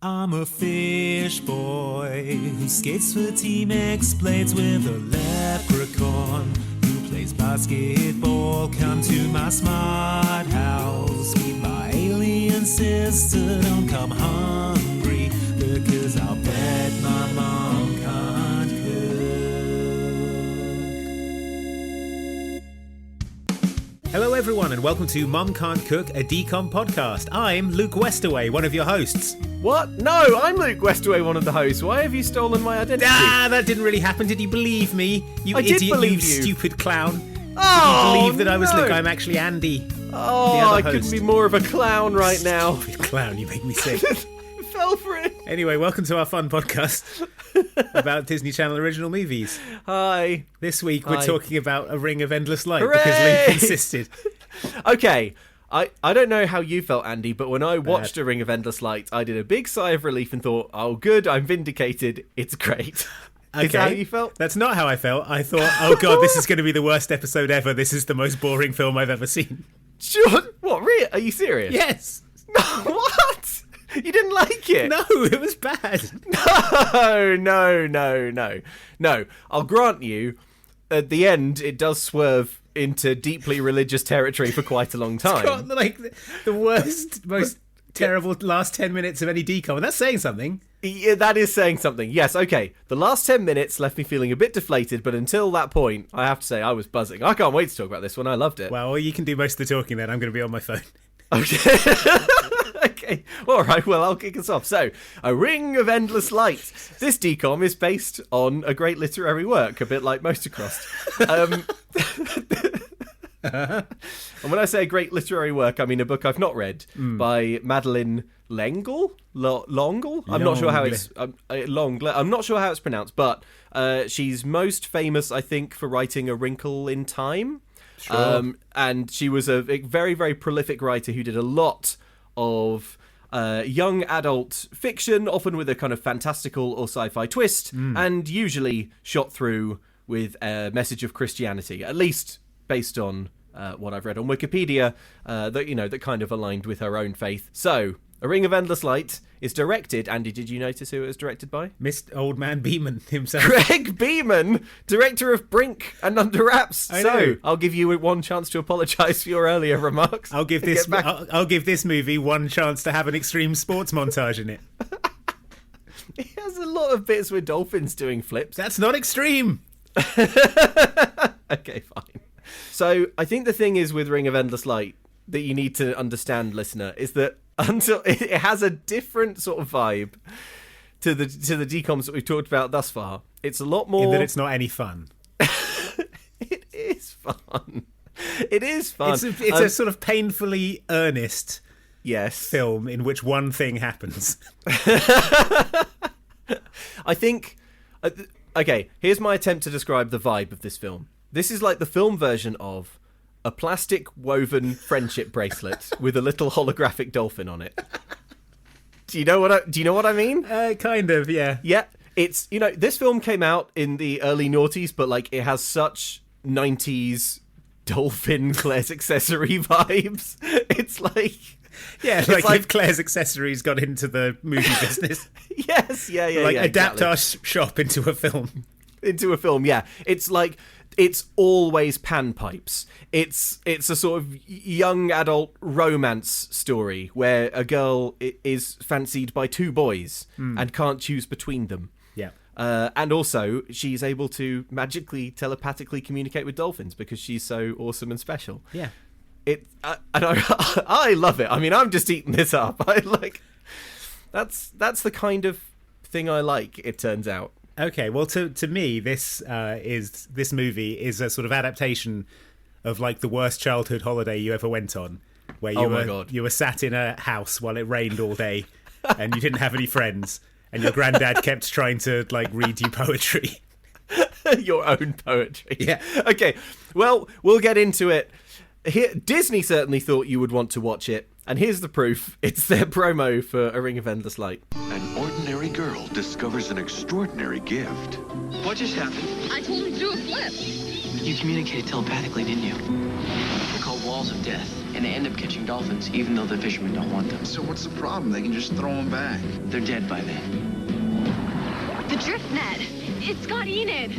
I'm a fish boy who skates for Team X Blades with a leprechaun who plays basketball. Come to my smart house, meet my alien sister. Don't come hungry because I'll bet my mom can't cook. Hello everyone and welcome to Mom Can't Cook, a DCOM podcast. I'm Luke Westaway, one of your hosts. What? No, I'm Luke Westaway, one of the hosts. Why have you stolen my identity? That didn't really happen. Did you believe me? You I idiot, did believe you you. stupid clown. Oh, Did you believe that I was no. Luke? I'm actually Andy. Oh, other I host. couldn't be more of a clown right now. Stupid clown, you make me sick. Fell for it. Anyway, welcome to our fun podcast about Disney Channel original movies. Hi. This week we're Hi. talking about A Ring of Endless Light Hooray! because Luke insisted. Okay, I don't know how you felt, Andy, but when I watched A Ring of Endless Light, I did a big sigh of relief and thought, oh, good, I'm vindicated. It's great. Okay. Is that how you felt? That's not how I felt. I thought, oh god, this is going to be the worst episode ever. This is the most boring film I've ever seen. Sure. What, really? Are you serious? Yes. What? You didn't like it? No, it was bad. No. I'll grant you, at the end, it does swerve into deeply religious territory for quite a long time. Got like the worst, most terrible last 10 minutes of any DCOM, and that's saying something. Yeah, that is saying something. Yes, okay. The last 10 minutes left me feeling a bit deflated, but until that point, I have to say I was buzzing. I can't wait to talk about this one. I loved it. Well, you can do most of the talking then. I'm going to be on my phone. Okay. Okay. All right. Well, I'll kick us off. So, A Ring of Endless Light. This DCOM is based on a great literary work, a bit like Motocross. And when I say a great literary work, I mean a book I've not read by Madeleine L'Engle. L'Engle. I'm not sure how it's L'Engle. I'm not sure how it's pronounced, but she's most famous, I think, for writing A Wrinkle in Time. Sure. And she was a very, very prolific writer who did a lot of young adult fiction, often with a kind of fantastical or sci-fi twist, and usually shot through with a message of Christianity, at least based on what I've read on Wikipedia, that kind of aligned with her own faith. So, A Ring of Endless Light is directed. Andy, did you notice who it was directed by? Mr. Old Man Beeman himself. Greg Beeman, director of Brink and Under Wraps. I know. I'll give you one chance to apologise for your earlier remarks. I'll give this movie one chance to have an extreme sports montage in it. It has a lot of bits with dolphins doing flips. That's not extreme. Okay, fine. So I think the thing is with Ring of Endless Light that you need to understand, listener, is that until it has a different sort of vibe to the DCOMs that we've talked about thus far. It's a lot more. In that it's not any fun. It is fun. It is fun. It's a sort of painfully earnest yes film in which one thing happens. I think. Okay, here's my attempt to describe the vibe of this film. This is like the film version of a plastic woven friendship bracelet with a little holographic dolphin on it. Do you know what I mean? Kind of, yeah. Yeah, it's this film came out in the early noughties, but like it has such 90s dolphin Claire's Accessory vibes. It's like if Claire's Accessories got into the movie business. Yes, yeah. Adapt exactly. our shop into a film. Into a film, yeah. It's like it's always panpipes. It's a sort of young adult romance story where a girl is fancied by two boys and can't choose between them. Yeah. And also, she's able to magically, telepathically communicate with dolphins because she's so awesome and special. Yeah. I love it. I mean, I'm just eating this up. That's the kind of thing I like, it turns out. Okay, well, to me, this movie is a sort of adaptation of like the worst childhood holiday you ever went on, where you were sat in a house while it rained all day, and you didn't have any friends, and your granddad kept trying to like read you poetry. Your own poetry. Yeah. Okay. Well, we'll get into it. Here, Disney certainly thought you would want to watch it, and here's the proof. It's their promo for A Ring of Endless Light. An ordinary girl discovers an extraordinary gift. What just happened? I told him to do a flip. You communicated telepathically, didn't you? They're called wall jaws of death, and they end up catching dolphins, even though the fishermen don't want them. So what's the problem? They can just throw them back. They're dead by then. The drift net. It's got Enid.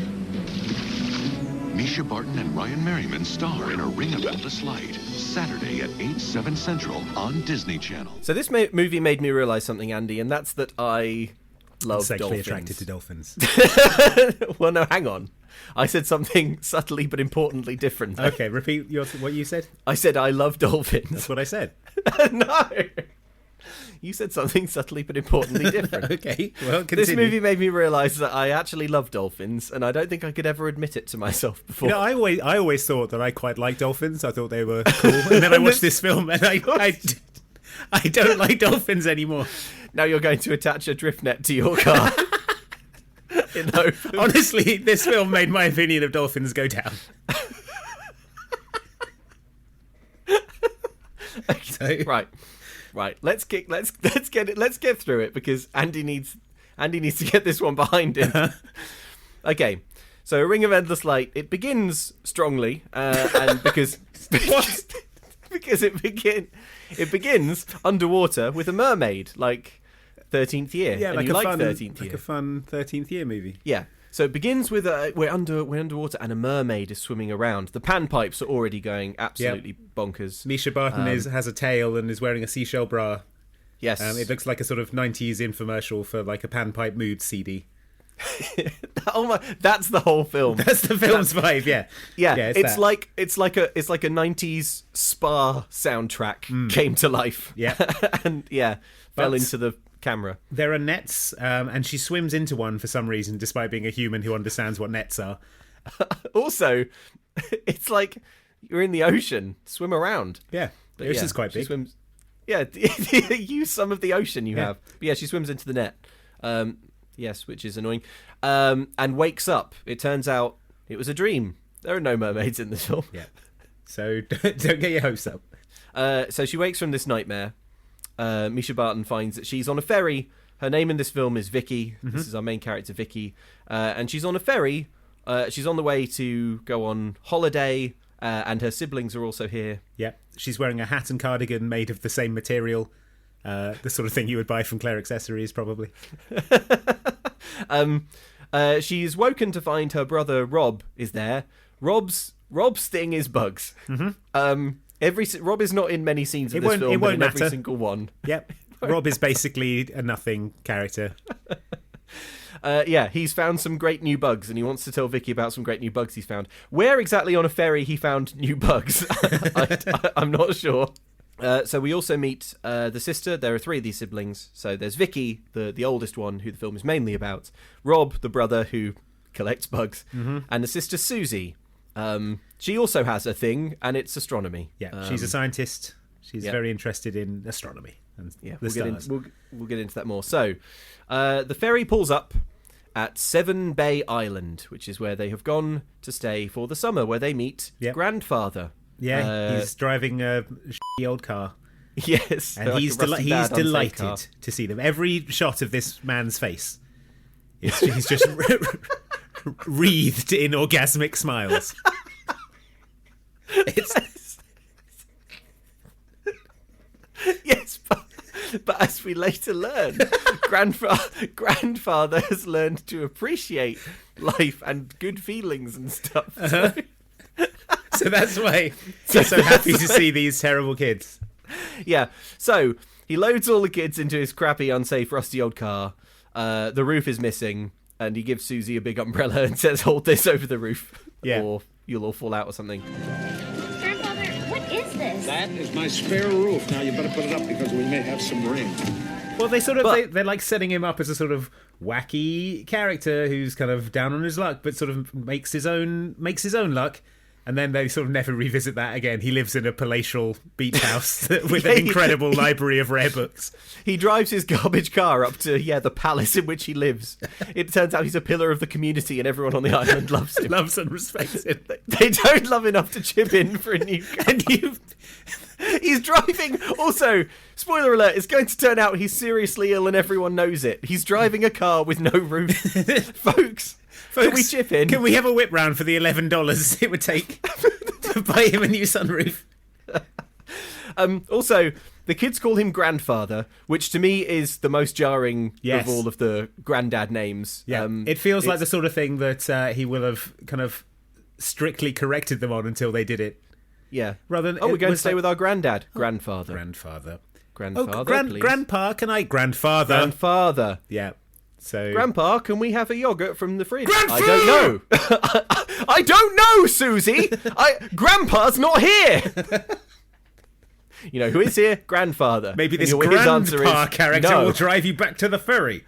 Misha Barton and Ryan Merriman star in A Ring of Endless Light. Saturday at 8, 7 Central on Disney Channel. So this movie made me realise something, Andy, and that's that I love Sexually dolphins. attracted to dolphins. Well, no, hang on. I said something subtly but importantly different. Okay, repeat what you said. I said I love dolphins. That's what I said. No. You said something subtly but importantly different. Okay, well, continue. This movie made me realise that I actually love dolphins, and I don't think I could ever admit it to myself before. You know, I always thought that I quite liked dolphins. I thought they were cool, and then I watched this film, and I don't like dolphins anymore. Now you're going to attach a drift net to your car. Honestly, this film made my opinion of dolphins go down. So, Right. Let's get through it, because Andy needs to get this one behind him. Okay. So, A Ring of Endless Light, it begins strongly, and because it begins underwater with a mermaid, like 13th Year. yeah, and like you a like fun, 13th Year. like a fun 13th Year movie. Yeah. So it begins with we're underwater and a mermaid is swimming around. The panpipes are already going absolutely bonkers. Misha Barton has a tail and is wearing a seashell bra. Yes. It looks like a sort of 90s infomercial for like a panpipe mood CD. Oh my! That's the whole film. That's the film's vibe. Yeah. It's like a 90s spa soundtrack came to life. Yeah. And fell into the camera. There are nets, and she swims into one for some reason, despite being a human who understands what nets are. Also, it's like you're in the ocean. Swim around. Yeah, the ocean's quite big. She swims. Yeah, use some of the ocean you have. But yeah, she swims into the net. Yes, which is annoying. And wakes up. It turns out it was a dream. There are no mermaids in this film. Yeah. So don't get your hopes up. So she wakes from this nightmare. Misha Barton finds that she's on a ferry. Her name in this film is Vicky. Mm-hmm. This is our main character, Vicky. And she's on a ferry. She's on the way to go on holiday. And her siblings are also here. Yeah. She's wearing a hat and cardigan made of the same material. The sort of thing you would buy from Claire Accessories, probably. She's woken to find her brother Rob is there. Rob's thing is bugs. Mm-hmm. Rob is not in many scenes of this film, but in every single one. Yep. Rob is basically a nothing character. He's found some great new bugs, and he wants to tell Vicky about some great new bugs he's found. Where exactly on a ferry he found new bugs, I'm not sure. So we also meet the sister. There are 3 of these siblings. So there's Vicky, the oldest one, who the film is mainly about. Rob, the brother who collects bugs. Mm-hmm. And the sister Susie. She also has a thing, and it's astronomy. Yeah, she's a scientist. She's very interested in astronomy. And we'll get into that more. So the ferry pulls up at Seven Bay Island, which is where they have gone to stay for the summer, where they meet grandfather. Yeah, he's driving a shitty old car. Yes. And he's delighted to see them. Every shot of this man's face, he's just wreathed in orgasmic smiles. Yes, but as we later learn, grandfather has learned to appreciate life and good feelings and stuff. Uh-huh. So that's why he's so happy to see these terrible kids. Yeah, so he loads all the kids into his crappy, unsafe, rusty old car. The roof is missing, and he gives Susie a big umbrella and says, hold this over the roof, or you'll all fall out or something. Grandfather, what is this? That is my spare roof. Now you better put it up because we may have some rain. Well, they're like setting him up as a sort of wacky character who's kind of down on his luck, but sort of makes his own luck. And then they sort of never revisit that again. He lives in a palatial beach house with an incredible library of rare books. He drives his garbage car up to, the palace in which he lives. It turns out he's a pillar of the community and everyone on the island loves him. Loves and respects him. They don't love enough to chip in for a new car. He's driving... Also, spoiler alert, it's going to turn out he's seriously ill and everyone knows it. He's driving a car with no roof. Folks, can we chip in? Can we have a whip round for the $11 it would take to buy him a new sunroof? Also, the kids call him grandfather, which to me is the most jarring of all of the granddad names. Yeah, it feels like the sort of thing that he will have kind of strictly corrected them on until they did it. Yeah. Rather than, we're going to stay with our granddad. Grandfather. Grandfather. Please. Grandpa, can I? Grandfather. Grandfather. Yeah. So, Grandpa, can we have a yogurt from the fridge? Grandpa! I don't know. I don't know, Susie. Grandpa's not here. You know who is here? Grandfather. maybe this his answer grandpa is character no. will drive you back to the ferry.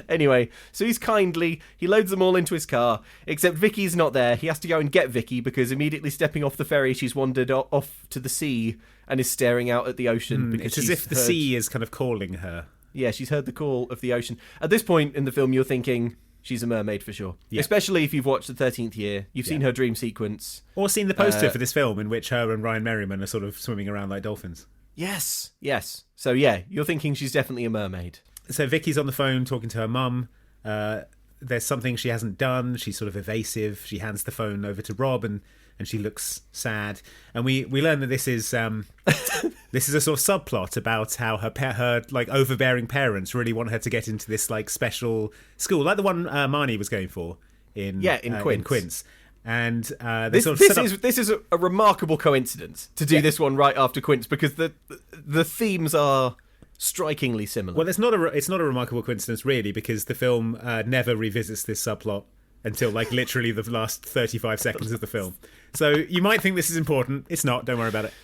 Anyway, so he loads them all into his car, except Vicky's not there. He has to go and get Vicky because immediately stepping off the ferry, she's wandered off to the sea and is staring out at the ocean. Because It's as if the sea is kind of calling her. Yeah, she's heard the call of the ocean. At this point in the film, you're thinking she's a mermaid for sure. Yeah. Especially if you've watched The 13th Year. You've seen her dream sequence. Or seen the poster for this film in which her and Ryan Merriman are sort of swimming around like dolphins. Yes. So yeah, you're thinking she's definitely a mermaid. So Vicky's on the phone talking to her mum. There's something she hasn't done. She's sort of evasive. She hands the phone over to Rob and she looks sad. And we learn that this is this is a sort of subplot about how her like overbearing parents really want her to get into this like special school, like the one Marnie was going for in Quince. And this is a remarkable coincidence to do this one right after Quince because the themes are strikingly similar. Well, it's not a remarkable coincidence really because the film never revisits this subplot until like literally the last 35 seconds of the film. So you might think this is important. It's not. Don't worry about it.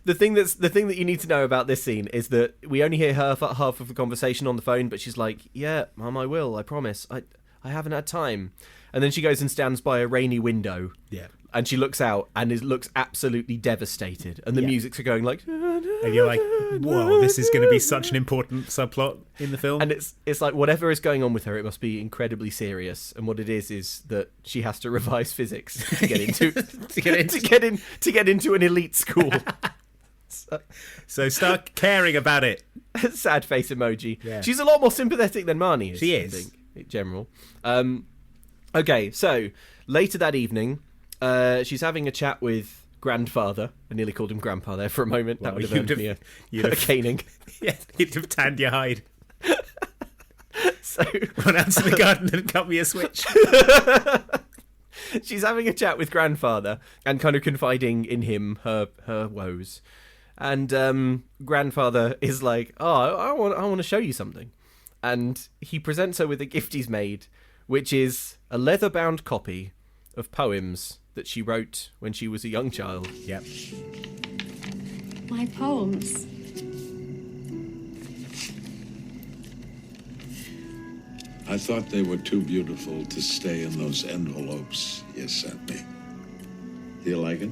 The thing that you need to know about this scene is that we only hear her for half of the conversation on the phone, but she's like, "Yeah, Mum, I will. I promise. I haven't had time." And then she goes and stands by a rainy window. Yeah. And she looks out and looks absolutely devastated. And the music's going like... And you're like, whoa, this is going to be such an important subplot in the film. And it's like whatever is going on with her, it must be incredibly serious. And what it is that she has to revise physics to get into to get into an elite school. So start caring about it. Sad face emoji. Yeah. She's a lot more sympathetic than Marnie is. She is. I think, in general. Okay, so later that evening, she's having a chat with grandfather. I nearly called him grandpa there for a moment. That would have earned me a caning. Yeah, you'd have tanned your hide. So run out to the garden and cut me a switch. She's having a chat with grandfather and kind of confiding in him her woes. And grandfather is like, "Oh, I want to show you something." And he presents her with a gift he's made, which is a leather-bound copy of poems that she wrote when she was a young child. Yep. My poems. I thought they were too beautiful to stay in those envelopes you sent me. Do you like it?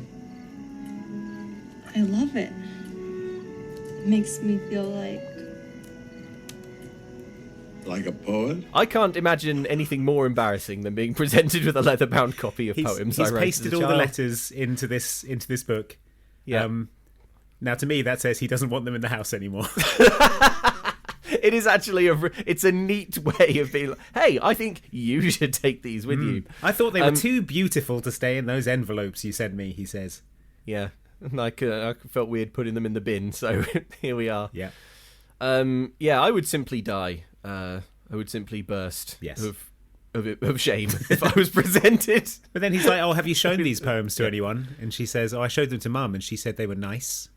I love it. It makes me feel like a poet? I can't imagine anything more embarrassing than being presented with a leather-bound copy of poems I wrote pasted as a all child. the letters into this book. Yeah. Now, to me, that says he doesn't want them in the house anymore. It is actually it's a neat way of being like, hey, I think you should take these with you. I thought they were too beautiful to stay in those envelopes you sent me, he says. Yeah. Like, I felt weird putting them in the bin, so here we are. Yeah. Yeah, I would simply die. I would simply burst of shame if I was presented. But then he's like, "Oh, have you shown these poems to anyone?" And she says, "Oh, I showed them to Mum, and she said they were nice."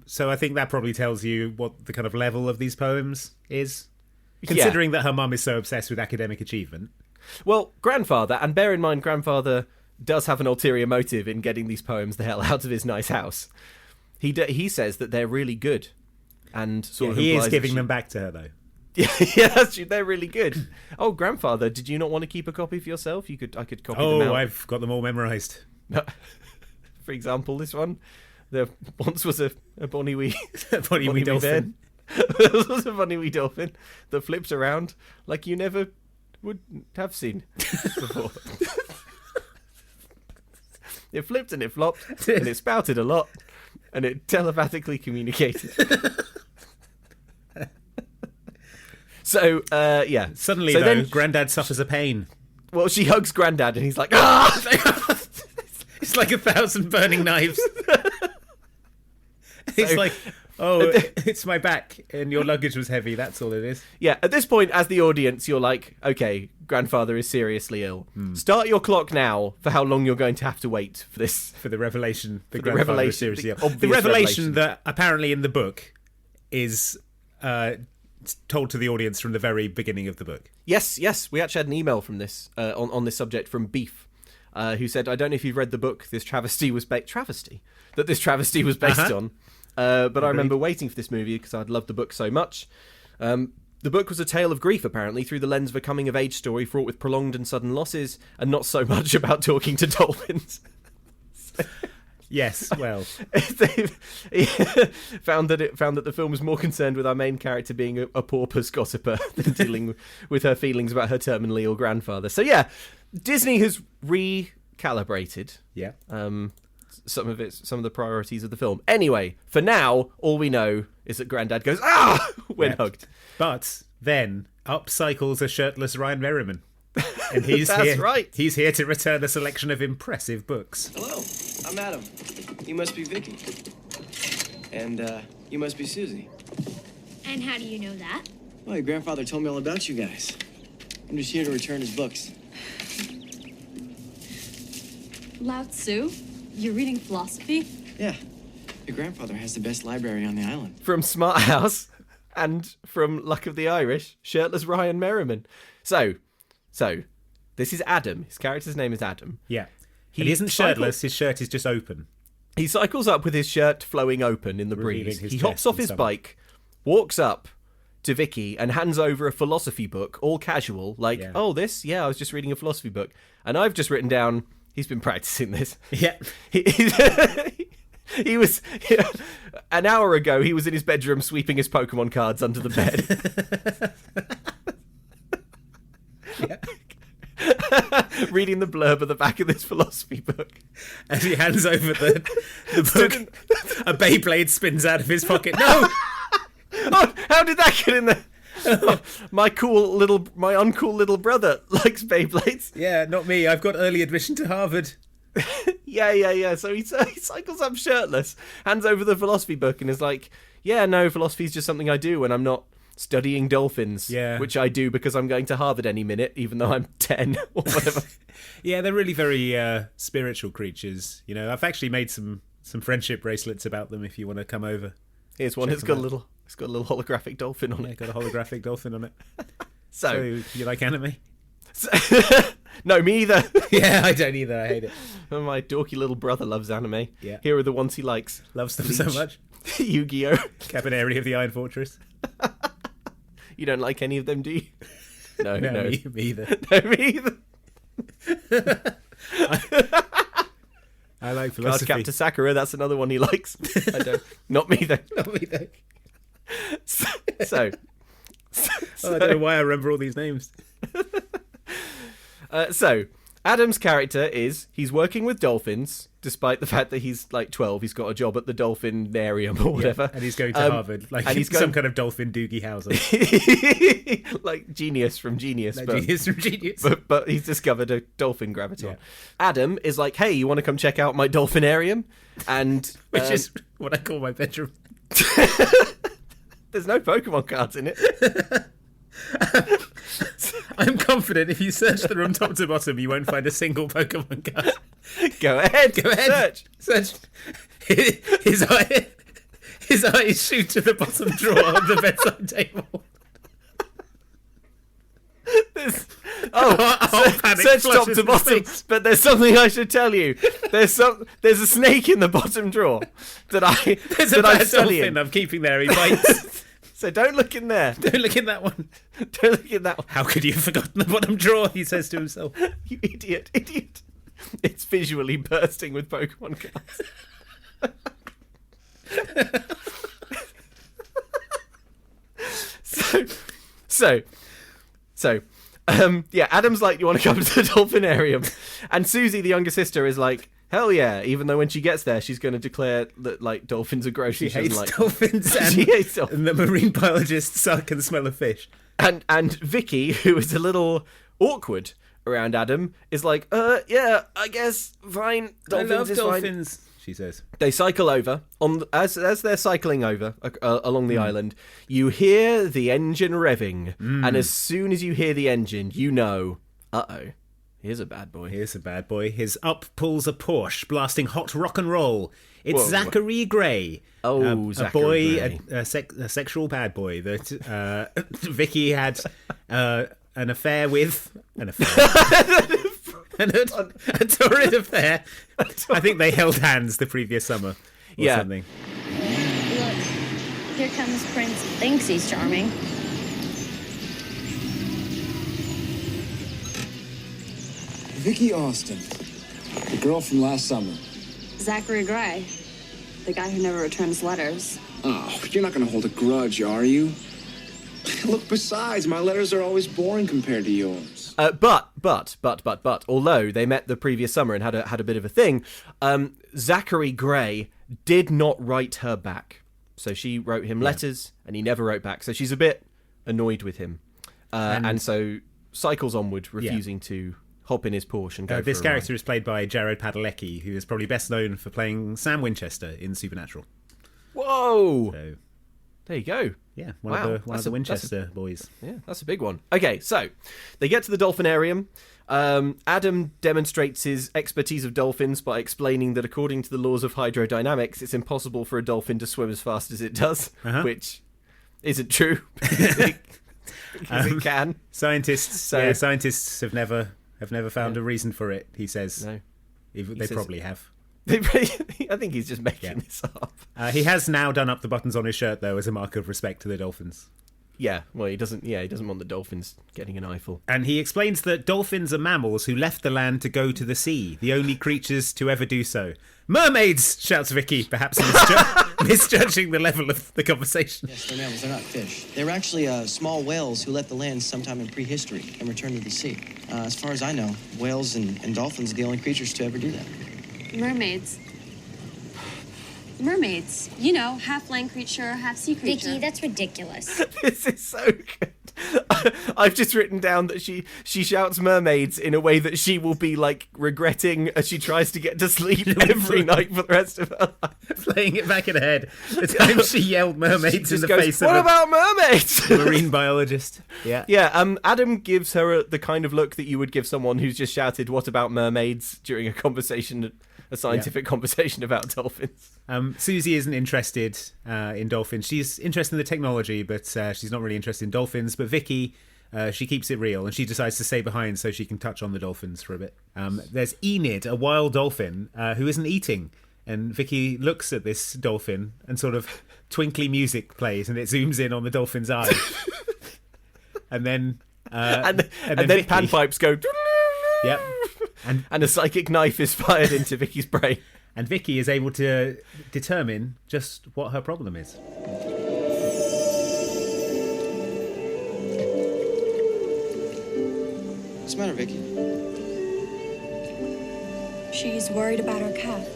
So I think that probably tells you what the kind of level of these poems is, considering that her mum is so obsessed with academic achievement. Well, grandfather, and bear in mind, grandfather does have an ulterior motive in getting these poems the hell out of his nice house. He says that they're really good, and sort of he implies is giving them back to her though. Yeah, that's true. They're really good. Oh, grandfather, did you not want to keep a copy for yourself? I could copy them out. Oh, I've got them all memorised. For example, this one. There once was a bonny wee dolphin. There was a bonny wee dolphin that flipped around like you never would have seen before. It flipped and it flopped and it spouted a lot and it telepathically communicated. So, yeah. Suddenly, then Grandad suffers a pain. Well, she hugs Grandad and he's like, "Ah!" like 1,000 burning knives. It's like, oh, it's my back and your luggage was heavy. That's all it is. Yeah, at this point, as the audience, you're like, okay, grandfather is seriously ill. Start your clock now for how long you're going to have to wait for this. For the revelation. The revelation. The revelation that apparently in the book is told to the audience from the very beginning of the book. Yes. We actually had an email from this on this subject from Beef, who said, I don't know if you've read the book this travesty was based on. But I remember waiting for this movie because I'd loved the book so much. The book was a tale of grief, apparently, through the lens of a coming-of-age story fraught with prolonged and sudden losses, and not so much about talking to dolphins. Yes, well, they found that the film was more concerned with our main character being a porpoise gossiper than dealing with her feelings about her terminally ill grandfather. So yeah, Disney has recalibrated. Yeah. Some of the priorities of the film. Anyway, for now, all we know is that Grandad goes when hugged. But then up cycles a shirtless Ryan Merriman, and he's That's here. right. He's here to return a selection of impressive books. Hello, I'm Adam. You must be Vicky. And, you must be Susie. And how do you know that? Well, your grandfather told me all about you guys. I'm just here to return his books. Lao Tzu? You're reading philosophy? Yeah. Your grandfather has the best library on the island. From Smart House and from Luck of the Irish, shirtless Ryan Merriman. So, this is Adam. His character's name is Adam. Yeah. He isn't shirtless, his shirt is just open. He cycles up with his shirt flowing open in the Revealing breeze. his He hops chest off and his stomach. bike, walks up to Vicky and hands over a philosophy book, all casual, like, Yeah. oh, this? Yeah, I was just reading a philosophy book. And I've just written down, he's been practicing this. Yeah. He was an hour ago. He was in his bedroom sweeping his Pokemon cards under the bed, reading the blurb at the back of this philosophy book. As he hands over the book, a Beyblade spins out of his pocket. No! Oh, how did that get in there? My uncool little brother likes Beyblades. Yeah, not me. I've got early admission to Harvard. Yeah. So he cycles up shirtless, hands over the philosophy book, and is like, yeah, no, philosophy's just something I do when I'm not studying dolphins. Yeah. Which I do because I'm going to Harvard any minute, even though I'm 10 or whatever. Yeah, they're really very spiritual creatures. You know, I've actually made some friendship bracelets about them if you want to come over. Here's one. It's got a little holographic dolphin on Yeah, it. got a holographic dolphin on it. So you like anime? No, me either. Yeah, I don't either. I hate it. My dorky little brother loves anime. Yeah. Here are the ones he likes. Loves them so much. Yu-Gi-Oh! Cabaneri of the Iron Fortress. You don't like any of them, do you? No. Me either. No, me either. I like philosophy. Cardcaptor Sakura, that's another one he likes. I don't. Not me though. Not me though. So I don't know why I remember all these names. So Adam's character he's working with dolphins, despite the fact that he's like 12. He's got a job at the dolphinarium or whatever. Yeah, and he's going to Harvard. Like, and he's some kind of dolphin Doogie Howser. Like Genius from Genius. Like but, Genius from Genius. But he's discovered a dolphin graviton. Yeah. Adam is like, hey, you want to come check out my dolphinarium? And Which is what I call my bedroom. There's no Pokemon cards in it. I'm confident if you search the room top to bottom, you won't find a single Pokemon card. Go ahead. Search. His eyes shoot to the bottom drawer of the bedside table. Search top to bottom. But there's something I should tell you. There's a snake in the bottom drawer that There's a bad dolphin I'm keeping there. He bites. So don't look in there. Don't look in that one. Don't look in that one. How could you have forgotten the bottom drawer? He says to himself. You idiot. It's visually bursting with Pokemon cards. So, Adam's like, you want to come to the dolphinarium? And Susie, the younger sister, is like, hell yeah, even though when she gets there, she's going to declare that, like, dolphins are gross. She hates like dolphins, she hates dolphins. And the marine biologists suck and smell of fish. And Vicky, who is a little awkward around Adam is like, yeah, I guess, fine. Dolphins I love is dolphins, fine. she says. They cycle over. As they're cycling over along the island, you hear the engine revving. And as soon as you hear the engine, you know, uh-oh, here's a bad boy. Here's a bad boy. His up pulls a Porsche, blasting hot rock and roll. It's Whoa. Zachary Gray. Oh, a Zachary boy, Gray. a sexual bad boy that Vicky had an affair with. An affair. a torrid affair. I think they held hands the previous summer or something. Look, here comes Prince. Thinks he's charming. Vicky Austin, the girl from last summer. Zachary Gray, the guy who never returns letters. Oh, you're not going to hold a grudge, are you? Look, besides, my letters are always boring compared to yours. But, although they met the previous summer and had a bit of a thing, Zachary Gray did not write her back. So she wrote him letters, and he never wrote back. So she's a bit annoyed with him. And so cycles onward, refusing to hop in his Porsche and go for This a character ride. is played by Jared Padalecki, who is probably best known for playing Sam Winchester in Supernatural. Whoa! So, There you go. yeah, one Wow, of that's the a- Winchester boys. Yeah, that's a big one. Okay, so they get to the dolphinarium. Adam demonstrates his expertise of dolphins by explaining that according to the laws of hydrodynamics, it's impossible for a dolphin to swim as fast as it does, which isn't true because it can. Scientists have never found a reason for it. He says. No, They says- probably have. I think he's just making this up. He has now done up the buttons on his shirt though as a mark of respect to the dolphins. Yeah, well, he doesn't want the dolphins getting an eyeful. And he explains that dolphins are mammals who left the land to go to the sea, the only creatures to ever do so. Mermaids! Shouts Vicky, perhaps misjudging the level of the conversation. Yes, they're mammals. They're not fish. They were actually small whales who left the land sometime in prehistory and returned to the sea. As far as I know, whales and dolphins are the only creatures to ever do that. Mermaids. Mermaids. You know, half land creature, half sea creature. Vicky, that's ridiculous. This is so good. I've just written down that she shouts mermaids in a way that she will be like regretting as she tries to get to sleep every night for the rest of her life. Playing it back in her head. The time she yelled mermaids in the Goes, face what of about mermaids? a marine biologist. Yeah. Yeah, Adam gives her the kind of look that you would give someone who's just shouted, what about mermaids, during a scientific conversation about dolphins. Susie isn't interested in dolphins. She's interested in the technology, but she's not really interested in dolphins. But Vicky, she keeps it real, and she decides to stay behind so she can touch on the dolphins for a bit. There's Enid, a wild dolphin, who isn't eating. And Vicky looks at this dolphin, and sort of twinkly music plays, and it zooms in on the dolphin's eye. And then... and then Vicky, panpipes go... Yep. And a psychic knife is fired into Vicky's brain. And Vicky is able to determine just what her problem is. What's the matter, Vicky? She's worried about her calf.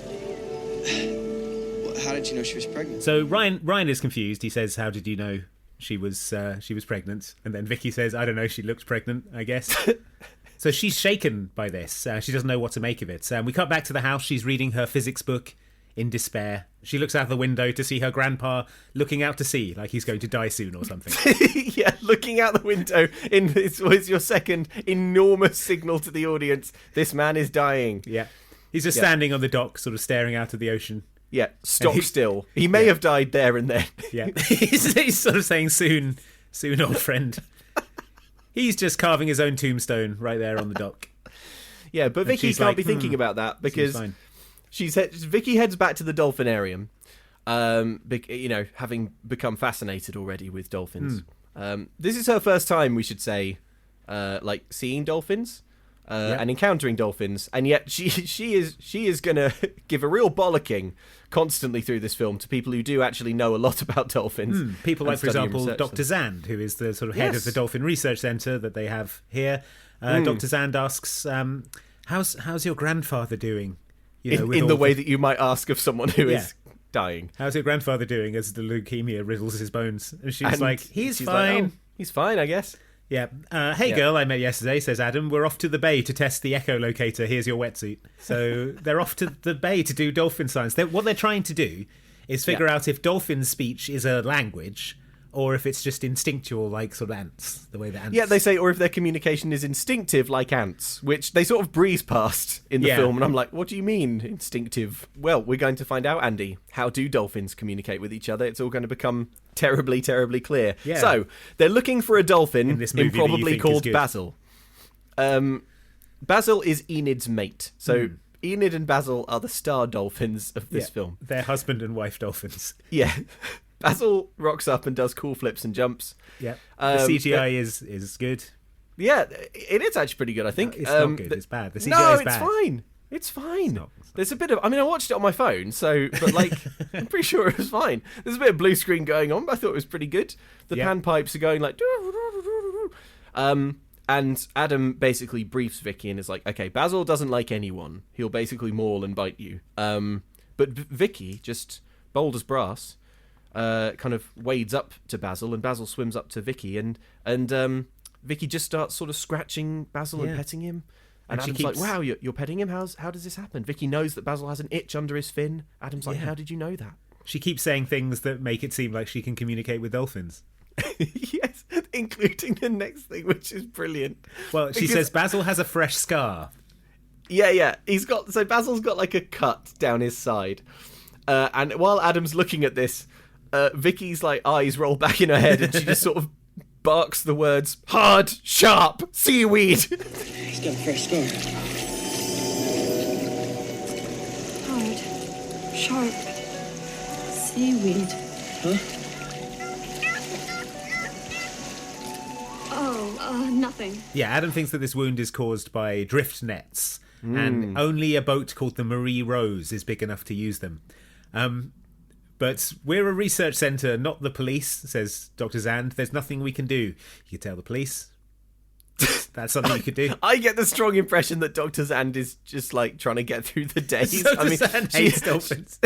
Well, how did you know she was pregnant? So Ryan is confused. He says, "How did you know she was pregnant?" And then Vicky says, "I don't know. She looked pregnant, I guess." So she's shaken by this. She doesn't know what to make of it. We cut back to the house. She's reading her physics book in despair. She looks out the window to see her grandpa looking out to sea, like he's going to die soon or something. Yeah, looking out the window is your second enormous signal to the audience. This man is dying. Yeah. He's just standing on the dock, sort of staring out at the ocean. Yeah, stock still. He may have died there and then. Yeah. He's sort of saying, soon, old friend. He's just carving his own tombstone right there on the dock. Yeah, but Vicky she's can't like, be thinking about that because fine. Vicky heads back to the dolphinarium, having become fascinated already with dolphins. This is her first time, we should say, seeing dolphins and encountering dolphins, and yet she is gonna give a real bollocking constantly through this film to people who do actually know a lot about dolphins. People like, for study and example, research Dr. them. Zand, who is the sort of head of the Dolphin Research Centre that they have here. Dr. Zand asks, how's your grandfather doing? In the way that you might ask of someone who is dying. How's your grandfather doing as the leukemia riddles his bones? And she's like, he's she's fine. Like, oh, he's fine, I guess. Yeah. Hey, girl, I met yesterday, says Adam. We're off to the bay to test the echolocator. Here's your wetsuit. So they're off to the bay to do dolphin science. What they're trying to do is figure out if dolphin speech is a language or if it's just instinctual, like sort of ants, the way that ants... Yeah, they say, or if their communication is instinctive, like ants, which they sort of breeze past in the film, and I'm like, what do you mean, instinctive? Well, we're going to find out, Andy. How do dolphins communicate with each other? It's all going to become terribly, terribly clear. Yeah. So, they're looking for a dolphin, in this movie improbably called good. Basil. Basil is Enid's mate, so... Enid and Basil are the star dolphins of this film. They're husband and wife dolphins. Yeah. Basil rocks up and does cool flips and jumps. Yeah. The CGI is good. Yeah, it is actually pretty good, I think. It's not good, it's bad. The CGI is bad. Fine. It's fine. There's a bit of... I mean, I watched it on my phone, but like, I'm pretty sure it was fine. There's a bit of blue screen going on, but I thought it was pretty good. The panpipes are going like... And Adam basically briefs Vicky and is like, okay, Basil doesn't like anyone. He'll basically maul and bite you. But Vicky, just bold as brass, kind of wades up to Basil, and Basil swims up to Vicky, and Vicky just starts sort of scratching Basil and petting him. And Adam's like, wow, you're petting him? How does this happen? Vicky knows that Basil has an itch under his fin. Adam's like, how did you know that? She keeps saying things that make it seem like she can communicate with dolphins. Yes, including the next thing, which is brilliant. Well, she says Basil has a fresh scar. Yeah. Basil's got like a cut down his side. And while Adam's looking at this, Vicky's like eyes roll back in her head and she just sort of barks the words, hard, sharp, seaweed. He's got a fresh scar. Hard, sharp, seaweed. Huh? Nothing. Yeah, Adam thinks that this wound is caused by drift nets, and only a boat called the Marie Rose is big enough to use them. But we're a research centre, not the police, says Dr. Zand. There's nothing we can do. You could tell the police. That's something you could do. I get the strong impression that Dr. Zand is just like trying to get through the days. Dr. Zand hates dolphins.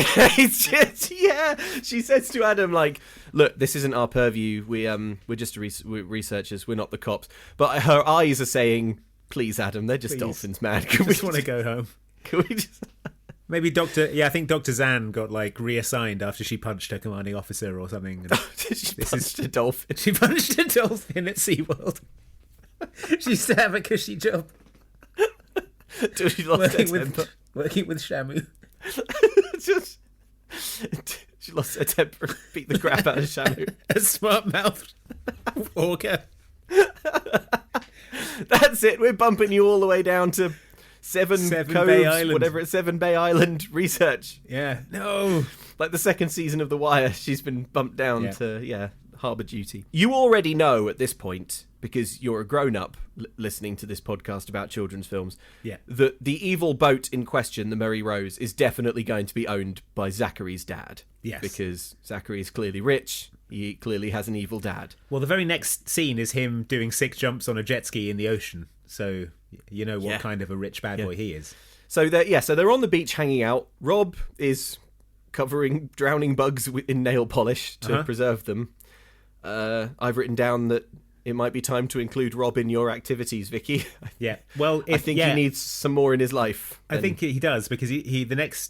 She says to Adam, like, look, this isn't our purview. We're just we're researchers. We're not the cops. But her eyes are saying, please, Adam, they're just dolphins, man. I just want to go home. Can we just... Maybe I think Dr. Zan got like reassigned after she punched her commanding officer or something. She punched a dolphin. She punched a dolphin at SeaWorld. She used to have a cushy job. Till she lost her temper. Working with Shamu. She lost her temper and beat the crap out of Shamu. A smart-mouthed orca. That's it. We're bumping you all the way down to Seven Bay Island. Whatever it's, 7 Bay Island research. Yeah. No. Like the second season of The Wire, she's been bumped down to, harbour duty. You already know at this point, because you're a grown-up listening to this podcast about children's films, that the evil boat in question, the Marie Rose, is definitely going to be owned by Zachary's dad. Yes. Because Zachary is clearly rich. He clearly has an evil dad. Well, the very next scene is him doing 6 jumps on a jet ski in the ocean. So you know what kind of a rich bad boy he is. So they're on the beach hanging out. Rob is covering drowning bugs in nail polish to preserve them. I've written down that it might be time to include Rob in your activities, Vicky. Yeah. Well, I think he needs some more in his life. I think he does, because the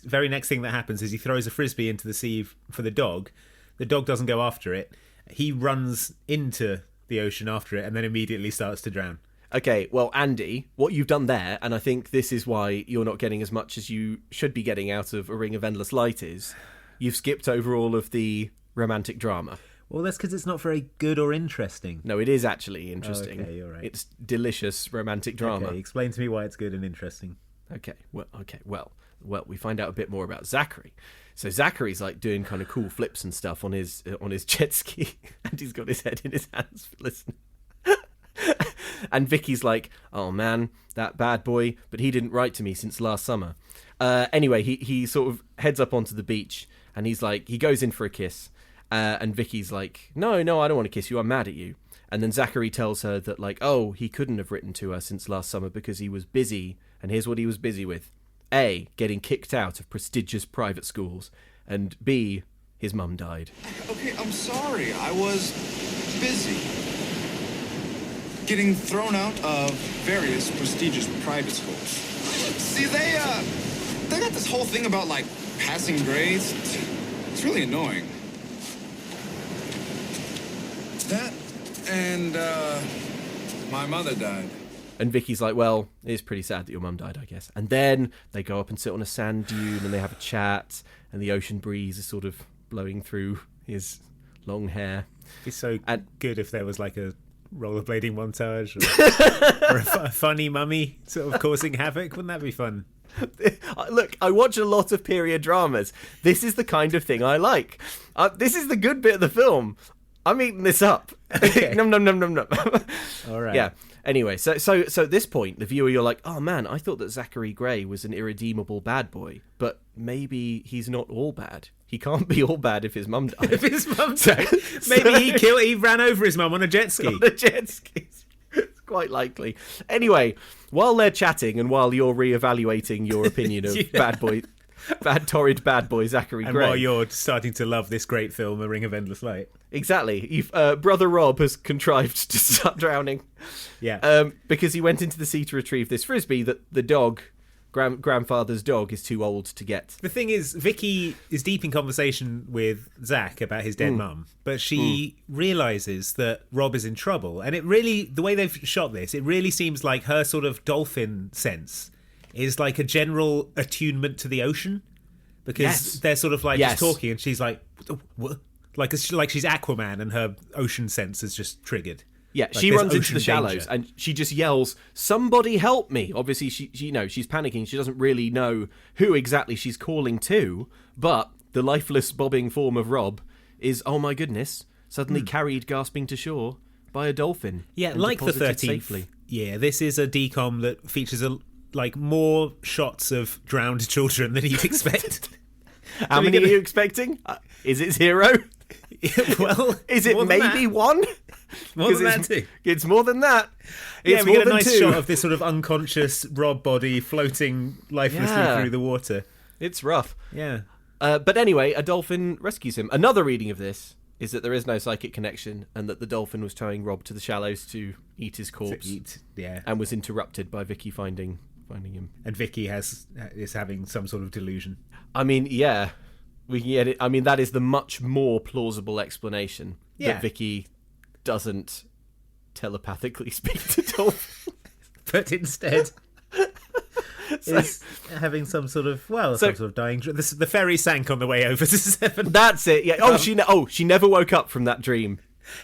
very next thing that happens is he throws a frisbee into the sea for the dog. The dog doesn't go after it. He runs into the ocean after it and then immediately starts to drown. Okay, well, Andy, what you've done there, and I think this is why you're not getting as much as you should be getting out of A Ring of Endless Light, is you've skipped over all of the romantic drama. Well, that's because it's not very good or interesting. No, it is actually interesting. Okay, you're right. It's delicious romantic drama. Okay, explain to me why it's good and interesting. Well, we find out a bit more about Zachary. So Zachary's like doing kind of cool flips and stuff on his jet ski, and he's got his head in his hands for listening. And Vicky's like, oh man, that bad boy, but he didn't write to me since last summer. Anyway, he sort of heads up onto the beach, and he's like, he goes in for a kiss, and Vicky's like, no, I don't want to kiss you, I'm mad at you. And then Zachary tells her that, like, oh, he couldn't have written to her since last summer because he was busy, and here's what he was busy with. A, getting kicked out of prestigious private schools, and B, his mum died. Okay, I'm sorry. I was busy. getting thrown out of various prestigious private schools. See, they got this whole thing about, like, passing grades. It's really annoying. That and, my mother died. And Vicky's like, well, it's pretty sad that your mum died, I guess. And then they go up and sit on a sand dune and they have a chat, and the ocean breeze is sort of blowing through his long hair. It'd be so good if there was like a rollerblading montage or a funny mummy sort of causing havoc. Wouldn't that be fun? Look, I watch a lot of period dramas. This is the kind of thing I like. This is the good bit of the film. I'm eating this up. Okay. Num num num num num. All right. Yeah. Anyway, so at this point, the viewer, you're like, oh man, I thought that Zachary Gray was an irredeemable bad boy, but maybe he's not all bad. He can't be all bad if his mum died. If his mum died, maybe he ran over his mum on a jet ski. On a jet ski. It's quite likely. Anyway, while they're chatting and while you're reevaluating your opinion of torrid bad boy Zachary Gray, and while you're starting to love this great film, A Ring of Endless Light. Exactly. Brother Rob has contrived to start drowning. Yeah. Because he went into the sea to retrieve this frisbee that the dog, grandfather's dog, is too old to get. The thing is, Vicky is deep in conversation with Zach about his dead mum, but she realises that Rob is in trouble. And it really, the way they've shot this, it really seems like her sort of dolphin sense is like a general attunement to the ocean. Because they're sort of like just talking and she's like, what? Like she's Aquaman and her ocean sense is just triggered. Yeah, like she runs into the shallows danger. and she just yells, "Somebody help me!" Obviously, she she's panicking. She doesn't really know who exactly she's calling to, but the lifeless bobbing form of Rob is, oh my goodness, suddenly carried gasping to shore by a dolphin. Yeah, and like the deposited 13th. safely. Yeah, this is a decom that features more shots of drowned children than you'd expect. How many are you expecting? Is it 0? Well, is it maybe 1? More than that too. It's more than that. Yeah, It's we more get a than nice 2. shot of this sort of unconscious Rob body floating lifelessly through the water. It's rough. Yeah. But anyway, a dolphin rescues him. Another reading of this is that there is no psychic connection and that the dolphin was towing Rob to the shallows to eat his corpse. And was interrupted by Vicky finding him. And Vicky is having some sort of delusion. I mean, yeah, we can get it. I mean, that is the much more plausible explanation that Vicky doesn't telepathically speak to dolphins, but instead is having some sort of dying. The ferry sank on the way over to 7. That's it. Yeah. She never woke up from that dream.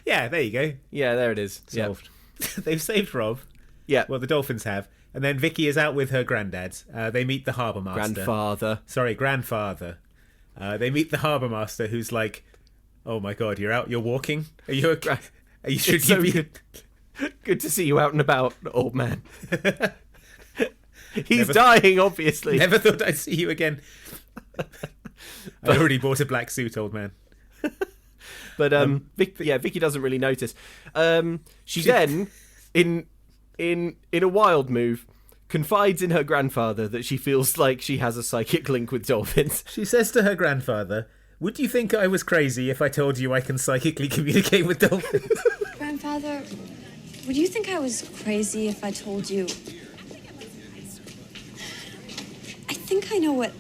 Yeah. There you go. Yeah. There it is. Solved. Yep. They've saved Rob. Yeah. Well, the dolphins have. And then Vicky is out with her granddad. They meet the harbour master. Grandfather. They meet the harbour master, who's like, "Oh my God, you're out. You're walking. Are you okay? Should you be good to see you out and about, old man." He's dying, obviously. Never thought I'd see you again. I already bought a black suit, old man. But Vicky doesn't really notice. She then, in a wild move, confides in her grandfather that she feels like she has a psychic link with dolphins. She says to her grandfather, "Would you think I was crazy if I told you I can psychically communicate with dolphins?" Grandfather, would you think I was crazy if I told you? I think I know what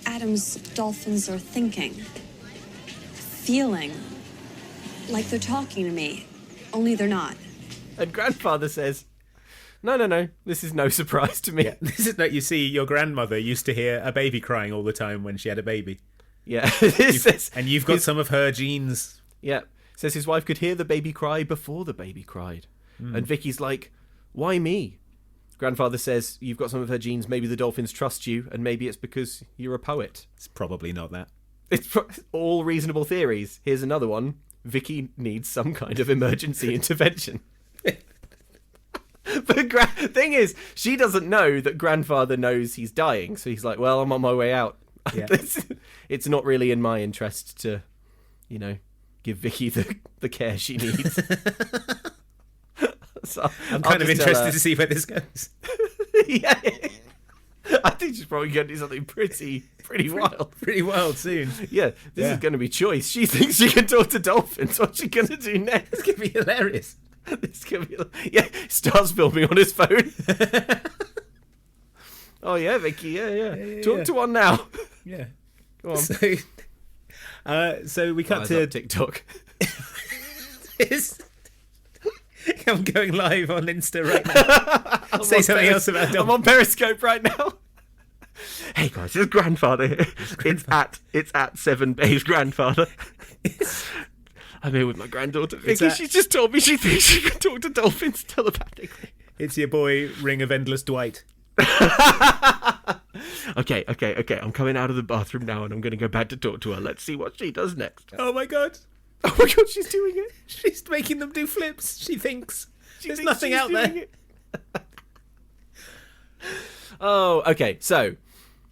Adam's dolphins are thinking. Feeling. Like they're talking to me. Only they're not. And grandfather says, No, this is no surprise to me. Yeah, this is you see, your grandmother used to hear a baby crying all the time when she had a baby. Yeah. And you've got some of her genes. Yeah. Says his wife could hear the baby cry before the baby cried. And Vicky's like, why me? Grandfather says, you've got some of her genes, maybe the dolphins trust you, and maybe it's because you're a poet. It's probably not that. It's all reasonable theories. Here's another one. Vicky needs some kind of emergency intervention. But thing is, she doesn't know that grandfather knows he's dying, so he's like, well, I'm on my way out. Yeah. It's not really in my interest to, give Vicky the care she needs. So I'm kind of interested to see where this goes. Yeah. I think she's probably going to do something pretty wild. Pretty wild soon. Yeah, this is going to be choice. She thinks she can talk to dolphins. What's she going to do next? It's going to be hilarious. This could be. Yeah, starts filming on his phone. Oh yeah, Vicky. Yeah. Talk to one now. Yeah. Go on. So we cut to TikTok. I'm going live on Insta right now. Say something else about dolphins. I'm on Periscope right now. Hey guys, it's grandfather here. It's at 7 Days grandfather. I'm here with my granddaughter Vicky. She's just told me she thinks she can talk to dolphins telepathically. It's your boy Ring of Endless Dwight. Okay. I'm coming out of the bathroom now and I'm going to go back to talk to her. Let's see what she does next. Oh my god, she's doing it. She's making them do flips. She thinks there's nothing out there. Oh, okay. So,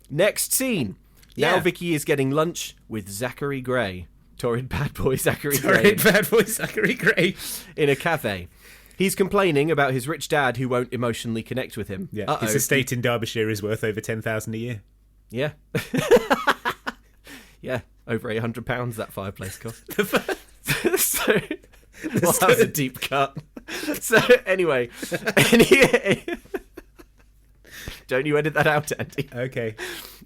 next scene. Now Vicky is getting lunch with Zachary Gray. Torrid bad boy Zachary Gray. In a cafe. He's complaining about his rich dad who won't emotionally connect with him. Yeah. His estate in Derbyshire is worth over $10,000 a year. Yeah. Yeah. Over £800 that fireplace cost. So, well, that was a deep cut. So, anyway. Don't you edit that out, Andy? Okay.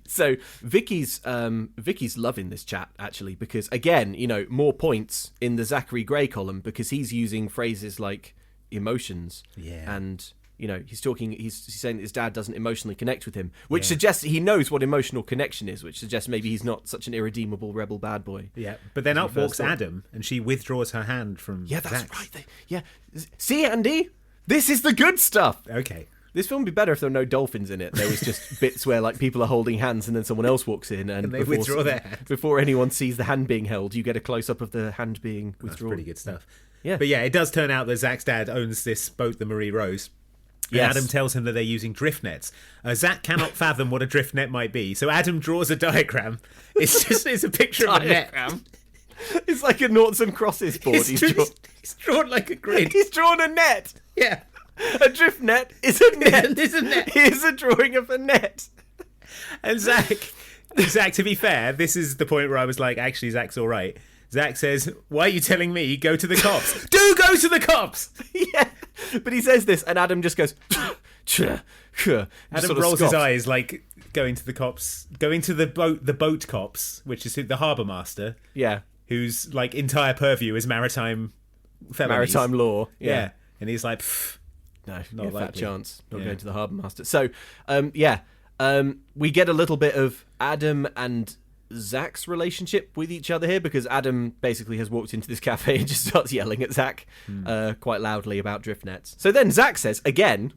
So Vicky's loving this chat, actually, because, again, more points in the Zachary Gray column because he's using phrases like emotions. Yeah. And, he's saying that his dad doesn't emotionally connect with him, which suggests that he knows what emotional connection is, which suggests maybe he's not such an irredeemable rebel bad boy. Yeah. But then up walks Adam and she withdraws her hand from Yeah, that's Zach's. right. See, Andy? This is the good stuff. Okay. This film would be better if there were no dolphins in it. There was just bits where people are holding hands and then someone else walks in and they withdraw their hand. Before anyone sees the hand being held, you get a close-up of the hand being withdrawn. That's pretty good stuff. Yeah. But yeah, it does turn out that Zach's dad owns this boat, the Marie Rose. And Yes. Adam tells him that they're using drift nets. Zach cannot fathom what a drift net might be, so Adam draws a diagram. It's a picture of a net. It's like a noughts and crosses board. He's drawn like a grid. He's drawn a net. Yeah. A drift net is a net. It's a net. Here's a drawing of a net. And Zach, to be fair, this is the point where I was like, actually, Zach's all right. Zach says, why are you telling me go to the cops? Do go to the cops! Yeah. But he says this, and Adam just goes... Adam rolls his eyes like going to the cops, going to the boat cops, which is the harbour master. Yeah. Whose entire purview is maritime felonies. Maritime law. Yeah. And he's like, no, not fat likely. chance. Not going to the harbour master. So, we get a little bit of Adam and Zach's relationship with each other here because Adam basically has walked into this cafe and just starts yelling at Zach quite loudly about drift nets. So then Zach says, again,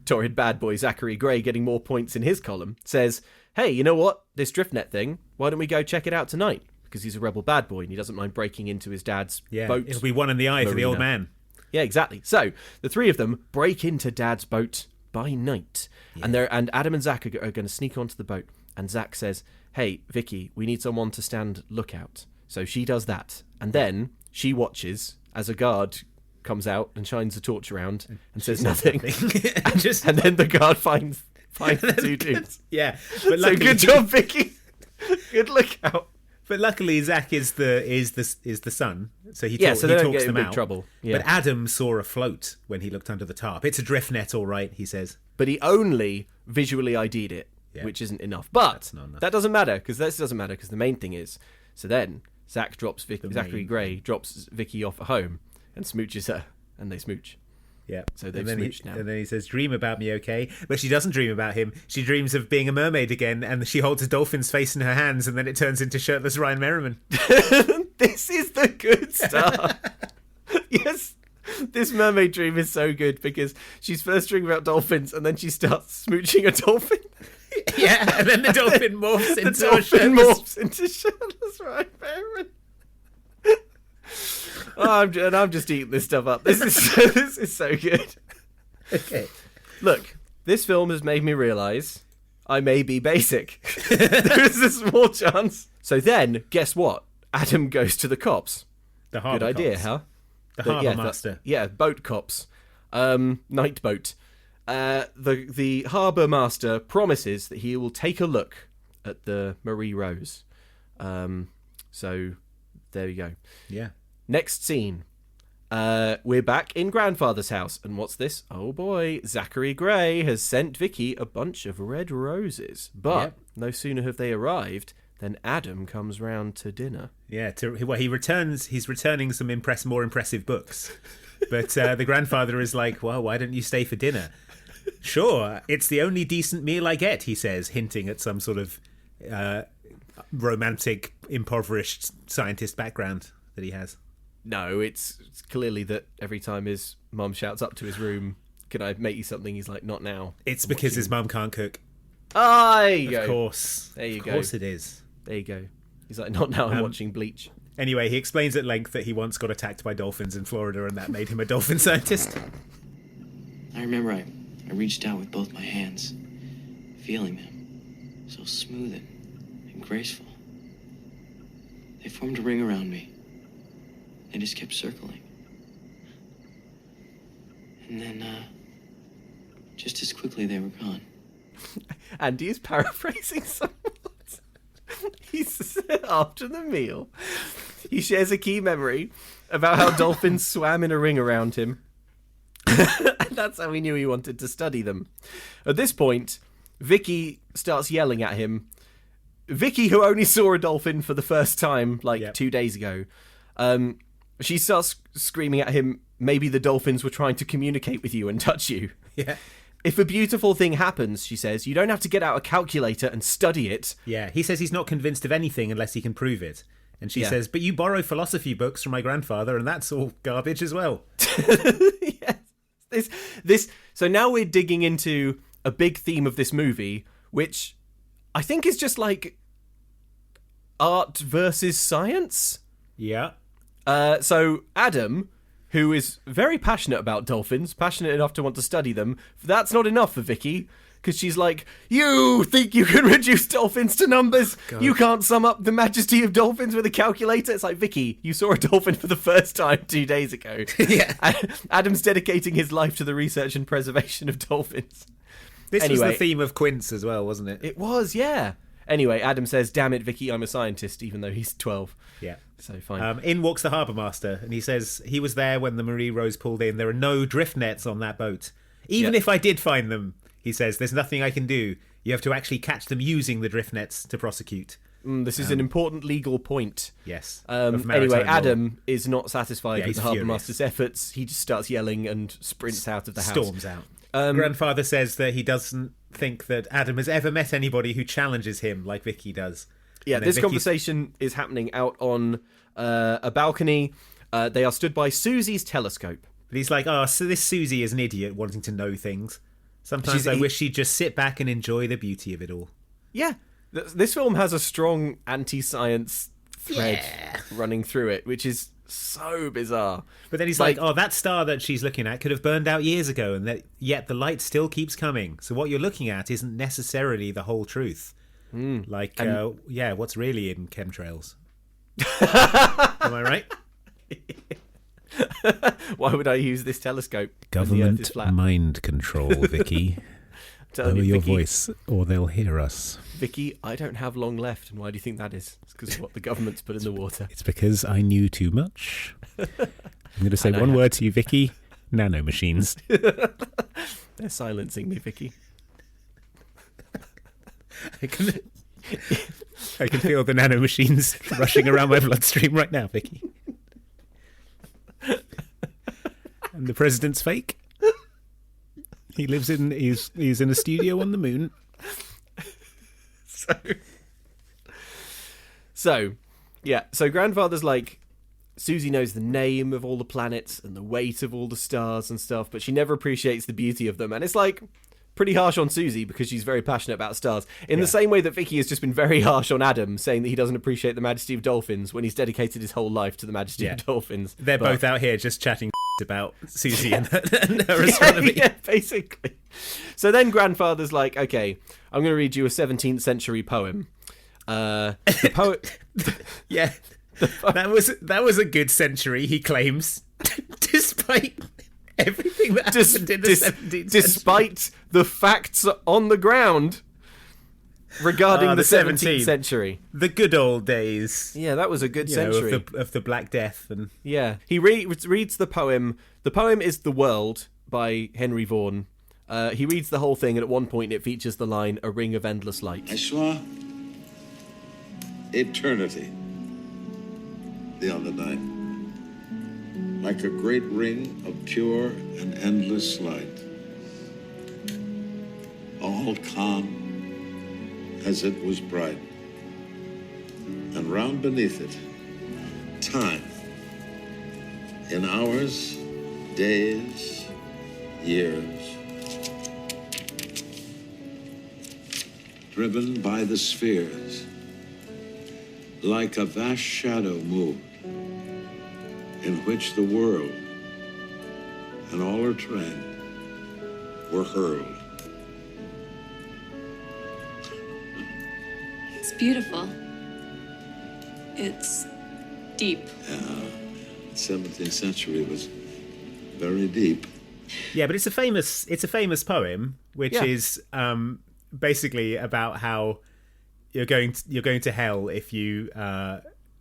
torrid bad boy Zachary Gray getting more points in his column, says, hey, you know what? This drift net thing, why don't we go check it out tonight? Because he's a rebel bad boy and he doesn't mind breaking into his dad's boat. It'll be one in the eye for the old man. Yeah, exactly. So the three of them break into Dad's boat by night, and Adam and Zach are going to sneak onto the boat. And Zach says, "Hey, Vicky, we need someone to stand lookout." So she does that, and then she watches as a guard comes out and shines a torch around and says nothing, and then the guard finds the two dudes. Yeah, but so good job, Vicky. Good lookout. But luckily, Zach is the son, so he talks them out. Trouble. Yeah. But Adam saw a float when he looked under the tarp. It's a drift net, all right, he says. But he only visually ID'd it, which isn't enough. But that doesn't matter because the main thing is. So then Zachary Gray drops Vicky off at home and smooches her, and they smooch. Yeah. So they've smooched now. And then he says, dream about me, okay? But she doesn't dream about him. She dreams of being a mermaid again, and she holds a dolphin's face in her hands, and then it turns into shirtless Ryan Merriman. This is the good stuff. Yes. This mermaid dream is so good because she's first dreaming about dolphins, and then she starts smooching a dolphin. Yeah, and then the dolphin morphs into shirtless Ryan Merriman. I'm just eating this stuff up. This is so good. Okay. Look, this film has made me realise I may be basic. There is a small chance. So then, guess what? Adam goes to the cops. The harbour Good idea, cops. huh? The harbour master. Boat cops. Night boat. The harbour master promises that he will take a look at the Marie Rose. So there you go. Yeah. Next scene. we're back in Grandfather's house. And what's this? Oh boy, Zachary Gray has sent Vicky a bunch of red roses. But no sooner have they arrived than Adam comes round to dinner. Yeah, he's returning some more impressive books. But the grandfather is like, well, why don't you stay for dinner? Sure, it's the only decent meal I get, he says, hinting at some sort of romantic, impoverished scientist background that he has. No, it's clearly that every time his mum shouts up to his room, can I make you something? He's like, not now. It's because his mum can't cook. Ah, there you go. Of course. There you go. Of course it is. There you go. He's like, not now, I'm watching Bleach. Anyway, he explains at length that he once got attacked by dolphins in Florida and that made him a dolphin scientist. I remember I reached out with both my hands, feeling them, so smooth and graceful. They formed a ring around me. They just kept circling. And then, just as quickly they were gone. Andy is paraphrasing somewhat. He said after the meal, he shares a key memory about how dolphins swam in a ring around him. And that's how he knew he wanted to study them. At this point, Vicky starts yelling at him. Vicky, who only saw a dolphin for the first time, 2 days ago, she starts screaming at him, maybe the dolphins were trying to communicate with you and touch you. Yeah. If a beautiful thing happens, she says, you don't have to get out a calculator and study it. Yeah, he says he's not convinced of anything unless he can prove it. And she says, but you borrow philosophy books from my grandfather and that's all garbage as well. Yes. So now we're digging into a big theme of this movie, which I think is just like art versus science. Yeah. So Adam, who is very passionate about dolphins, passionate enough to want to study them, that's not enough for Vicky, because she's like, you think you can reduce dolphins to numbers? God. You can't sum up the majesty of dolphins with a calculator? It's like, Vicky, you saw a dolphin for the first time 2 days ago. Yeah. Adam's dedicating his life to the research and preservation of dolphins. This was the theme of Quince as well, wasn't it? It was, yeah. Anyway, Adam says, damn it, Vicky, I'm a scientist, even though he's 12. Yeah. So fine. In walks the harbour master, and he says he was there when the Marie Rose pulled in. There are no drift nets on that boat. Even if I did find them, he says, there's nothing I can do. You have to actually catch them using the drift nets to prosecute. This is an important legal point. Yes. Anyway, Adam is not satisfied with the harbour furious. master's efforts. He just starts yelling and sprints out of the house. Storms out. Grandfather says that he doesn't think that Adam has ever met anybody who challenges him like Vicky does. Yeah, this conversation is happening out on a balcony. They are stood by Susie's telescope. But he's like, so this Susie is an idiot wanting to know things. Sometimes I wish she'd just sit back and enjoy the beauty of it all. Yeah, this film has a strong anti-science thread running through it, which is so bizarre. But then he's like, that star that she's looking at could have burned out years ago, and yet the light still keeps coming. So what you're looking at isn't necessarily the whole truth. What's really in chemtrails? Am I right? Why would I use this telescope? Government mind control, Vicky. Lower your voice or they'll hear us. Vicky, I don't have long left. And why do you think that is? It's because of what the government's put in the water. It's because I knew too much. I'm going to say one word to you, Vicky. Nanomachines. They're silencing me, Vicky. I can feel the nanomachines rushing around my bloodstream right now, Vicky. And the president's fake. He lives he's in a studio on the moon. So grandfather's like, Susie knows the name of all the planets and the weight of all the stars and stuff, but she never appreciates the beauty of them. And it's like pretty harsh on Susie because she's very passionate about stars. In the same way that Vicky has just been very harsh on Adam, saying that he doesn't appreciate the majesty of dolphins when he's dedicated his whole life to the majesty of dolphins. They're both out here just chatting about Susie and her astronomy. Yeah, basically. So then grandfather's like, okay, I'm going to read you a 17th century poem. The poet... Yeah. That was a good century, he claims, despite everything that happened in the 17th century. Despite the facts on the ground. regarding the 17th century. The good old days. Yeah, that was a good century. Of the Black Death. And yeah, he reads the poem. The poem is The World by Henry Vaughan. He reads the whole thing, and at one point it features the line, "A ring of endless light." I saw eternity the other night, like a great ring of pure and endless light, all calm as it was bright, and round beneath it, time, in hours, days, years, driven by the spheres, like a vast shadow moved, in which the world and all her train were hurled. It's beautiful. It's deep. Yeah, the 17th century was very deep. Yeah, but it's a famous poem, which is basically about how you're going to hell if you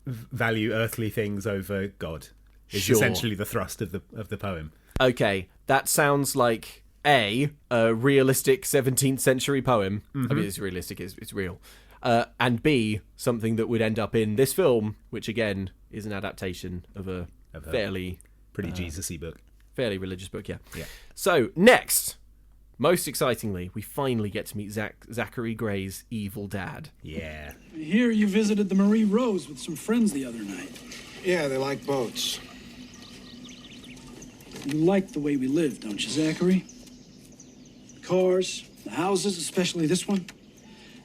value earthly things over God. Is essentially the thrust of the poem. Okay, that sounds like a realistic 17th century poem. I mean, it's realistic, it's real. And B, something that would end up in this film, which again is an adaptation of a fairly pretty Jesus-y book, fairly religious book. Yeah. Yeah. So next, most excitingly, we finally get to meet Zachary Gray's evil dad. Yeah. I hear you visited the Marie Rose with some friends the other night. Yeah, they like boats. You like the way we live, don't you, Zachary? The cars, the houses, especially this one.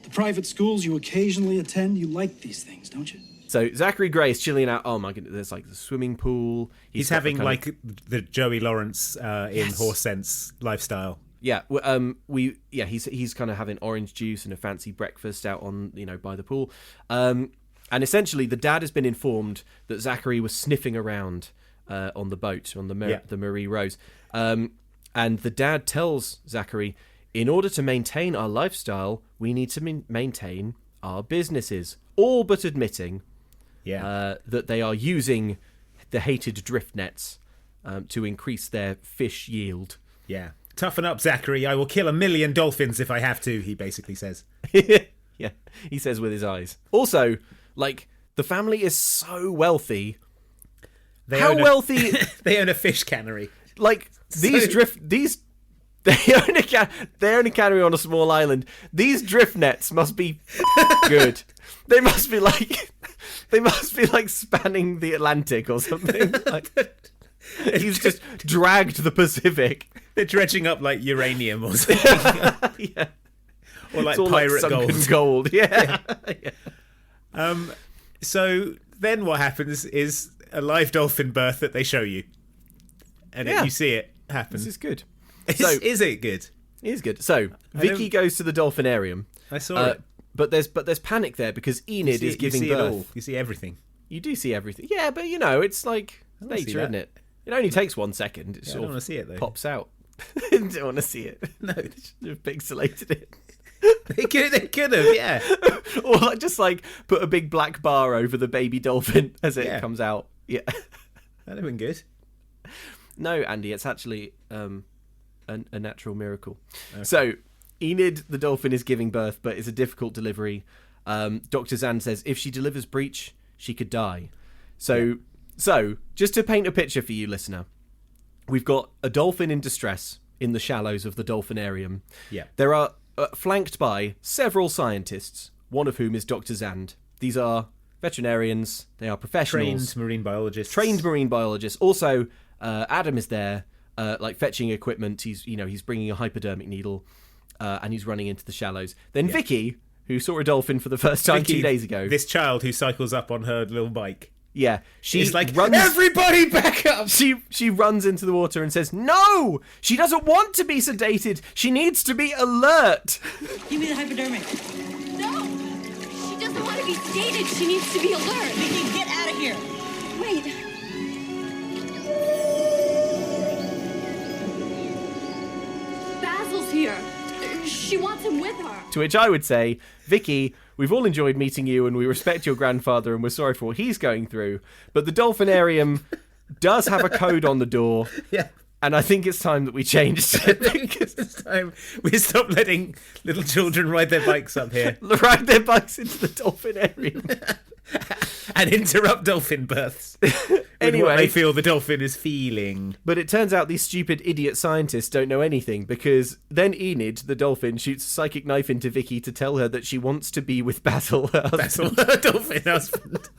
The private schools you occasionally attend, you like these things, don't you? So Zachary Gray is chilling out. Oh my goodness, there's like the swimming pool. He's having like the Joey Lawrence in Horse Sense lifestyle. Yeah, he's kind of having orange juice and a fancy breakfast out on, by the pool. And essentially the dad has been informed that Zachary was sniffing around on the boat, on the Marie Rose. And the dad tells Zachary, in order to maintain our lifestyle, we need to maintain our businesses, all but admitting that they are using the hated drift nets to increase their fish yield. Yeah. Toughen up, Zachary. I will kill 1 million dolphins if I have to, he basically says. Yeah, he says with his eyes. Also, like, the family is so wealthy. Wealthy? They own a fish cannery. Like, they own a cannery on a small island. These drift nets must be good. They must be like spanning the Atlantic or something. Like, he's just dragged the Pacific. They're dredging up like uranium or something. Yeah. Or like it's pirate like gold. Yeah. So then what happens is a live dolphin birth that they show you. And you see it happen. This is good. Is it good? It is good. So Vicky goes to the dolphinarium. I saw it. But there's panic there because Enid is giving birth. You see everything. You do see everything. Yeah, but it's like nature, isn't it? It only takes 1 second. It I don't want to see it though. Pops out. I don't want to see it. No, they should have pixelated it. They could have, yeah. Or just put a big black bar over the baby dolphin as it comes out. Yeah, that'd have been good. No, Andy, it's actually a natural miracle. Okay. So Enid the dolphin is giving birth, but it's a difficult delivery. Dr. Zand says if she delivers breech, she could die. So just to paint a picture for you, listener, we've got a dolphin in distress in the shallows of the dolphinarium. Yeah. There are flanked by several scientists, one of whom is Dr. Zand. These are veterinarians. They are professionals. Trained marine biologists. Also, Adam is there, fetching equipment. He's bringing a hypodermic needle, and he's running into the shallows. Then Vicky, who saw a dolphin for the first time 2 days ago. This child who cycles up on her little bike. Yeah, she's everybody back up! She runs into the water and says, no! She doesn't want to be sedated! She needs to be alert! Give me the hypodermic. No! She doesn't want to be sedated. She needs to be alert. Vicky, get out of here. Wait. Basil's here. She wants him with her. To which I would say, Vicky, we've all enjoyed meeting you and we respect your grandfather and we're sorry for what he's going through. But the dolphinarium does have a code on the door. Yeah. And I think it's time that we changed it. It's time we stop letting little children ride their bikes up here. Ride their bikes into the dolphinarium. And interrupt dolphin births. Anyway, what they feel the dolphin is feeling. But it turns out these stupid idiot scientists don't know anything, because then Enid, the dolphin, shoots a psychic knife into Vicky to tell her that she wants to be with Basil, her husband. Basil, her dolphin husband.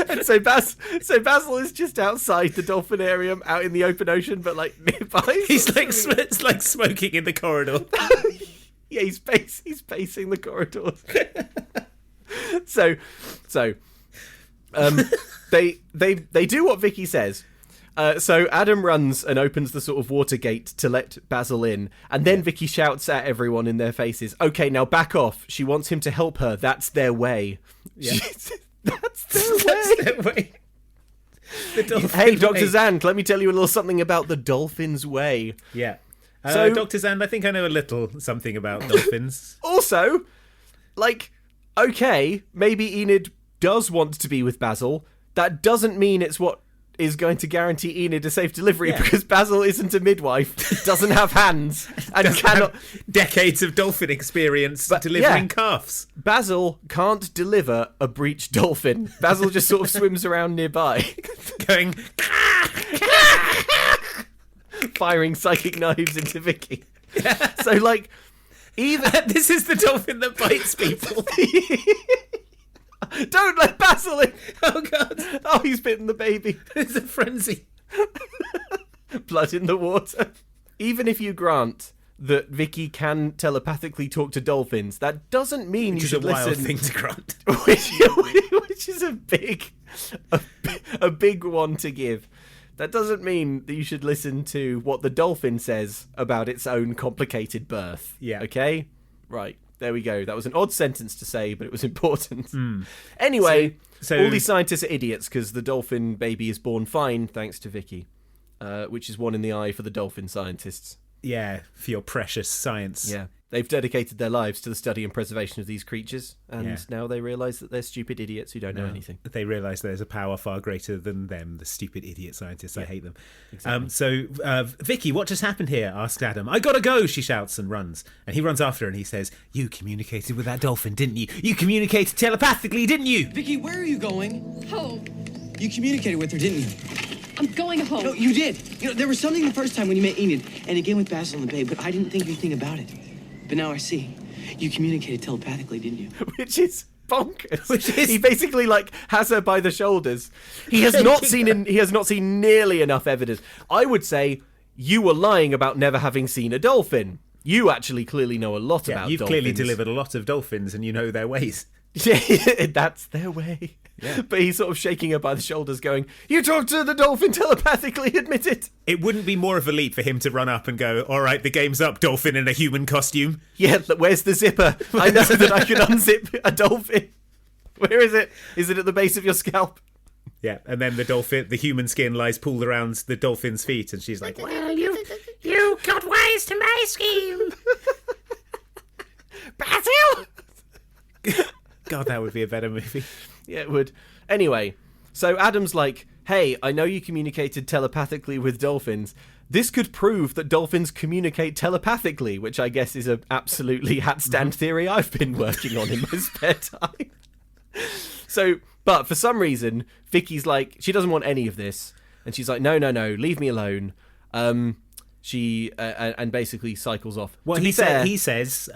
And so Basil is just outside the dolphinarium, out in the open ocean, but like nearby. He's like smoking in the corridor. Yeah, he's pacing the corridors. So they do what Vicky says. So Adam runs and opens the sort of water gate to let Basil in, and then Vicky shouts at everyone in their faces, "Okay, now back off. She wants him to help her. That's their way." Yeah. That's their way. Hey, Dr. Zand, let me tell you a little something about the dolphin's way. Yeah. So, Dr. Zand, I think I know a little something about dolphins. Also, like, okay, maybe Enid does want to be with Basil. That doesn't mean it's what is going to guarantee Enid a safe delivery, because Basil isn't a midwife, doesn't have hands, and cannot have decades of dolphin experience delivering calves. Basil can't deliver a breached dolphin. Basil just sort of swims around nearby, going firing psychic knives into Vicky. So, like, even this is the dolphin that bites people. Don't let Basil in! Oh, God. Oh, he's bitten the baby. It's a frenzy. Blood in the water. Even if you grant that Vicky can telepathically talk to dolphins, that doesn't mean you should listen. Which is a wild thing to grant. Which is a big one to give. That doesn't mean that you should listen to what the dolphin says about its own complicated birth. Yeah. Okay? Right. There we go. That was an odd sentence to say, but it was important. Anyway, so all these scientists are idiots because the dolphin baby is born fine thanks to Vicky, which is one in the eye for the dolphin scientists. Yeah, for your precious science. Yeah. They've dedicated their lives to the study and preservation of these creatures, and now they realise that they're stupid idiots who don't know anything. They realise there's a power far greater than them, the stupid idiot scientists. I hate them. Exactly. So, Vicky, what just happened here? Asks Adam. I gotta go, she shouts and runs. And he runs after her and he says, "You communicated with that dolphin, didn't you? You communicated telepathically, didn't you?" Vicky, where are you going? Home. You communicated with her, didn't you? I'm going home. No, you did. You know, there was something the first time when you met Enid, and again with Basil and the babe, but I didn't think anything about it. But now I see. You communicated telepathically, didn't you? Which is bonkers. He basically has her by the shoulders. He has not seen nearly enough evidence. I would say you were lying about never having seen a dolphin. You actually clearly know a lot about dolphins. You've clearly delivered a lot of dolphins and you know their ways. Yeah, that's their way. Yeah. But he's sort of shaking her by the shoulders going, "You talked to the dolphin telepathically, admit it." It wouldn't be more of a leap for him to run up and go, "All right, the game's up, dolphin in a human costume." Yeah, where's the zipper? I know that I can unzip a dolphin. Where is it? Is it at the base of your scalp? Yeah, and then the human skin lies pooled around the dolphin's feet, and she's like, "Well, you got wise to my scheme." Basil! God, that would be a better movie. Yeah, it would. Anyway, so Adam's like, "Hey, I know you communicated telepathically with dolphins. This could prove that dolphins communicate telepathically," which I guess is an absolutely hat-stand theory I've been working on in my spare time. So, but for some reason, Vicky's like, she doesn't want any of this. And she's like, no, leave me alone. She and basically cycles off. Well, he says,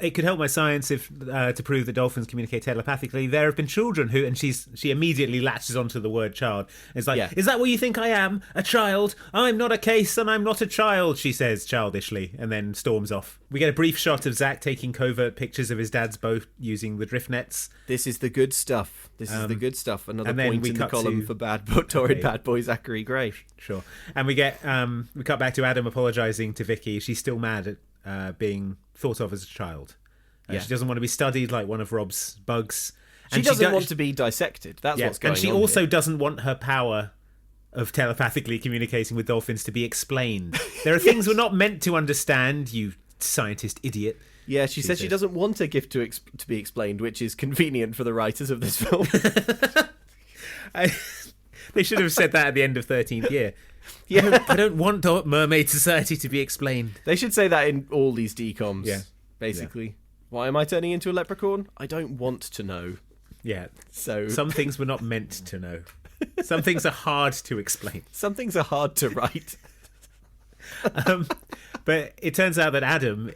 it could help my science if to prove that dolphins communicate telepathically. There have been children who, and she immediately latches onto the word child. It's like, "Is that what you think I am? A child? I'm not a case and I'm not a child," she says childishly, and then storms off. We get a brief shot of Zach taking covert pictures of his dad's boat using the drift nets. This is the good stuff. Another point in the column for torrid bad boy Zachary Gray. Sure. And we cut back to Adam apologising to Vicky. She's still mad at being thought of as a child. She doesn't want to be studied like one of Rob's bugs. She doesn't want to be dissected. That's what's going on. And she also doesn't want her power of telepathically communicating with dolphins to be explained. There are things we're not meant to understand, you scientist idiot. Yeah, she says she doesn't want a gift to be explained, which is convenient for the writers of this film. They should have said that at the end of 13th year. Yeah, I don't want Mermaid Society to be explained. They should say that in all these decoms. Yeah, basically. Yeah. Why am I turning into a leprechaun? I don't want to know. Yeah. So some things were not meant to know. Some things are hard to explain. Some things are hard to write. But it turns out that Adam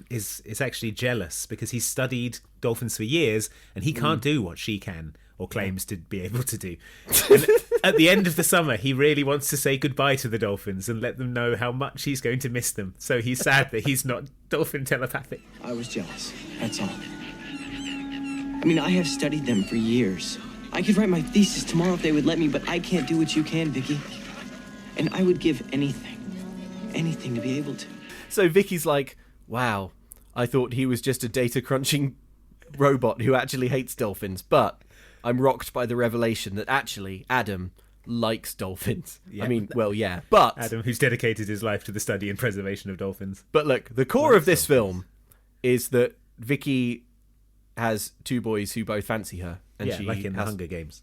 is actually jealous because he's studied dolphins for years and he can't do what she can or claims to be able to do. And at the end of the summer, he really wants to say goodbye to the dolphins and let them know how much he's going to miss them. So he's sad that he's not dolphin telepathic. I was jealous, that's all. I mean, I have studied them for years. I could write my thesis tomorrow if they would let me, but I can't do what you can, Vicky. And I would give anything to be able to. So Vicky's like, wow, I thought he was just a data crunching robot who actually hates dolphins, but I'm rocked by the revelation that actually Adam likes dolphins. Yeah. I mean, well, yeah, but Adam, who's dedicated his life to the study and preservation of dolphins. But look, the core of this film is that Vicky has two boys who both fancy her, and she like in the Hunger Games,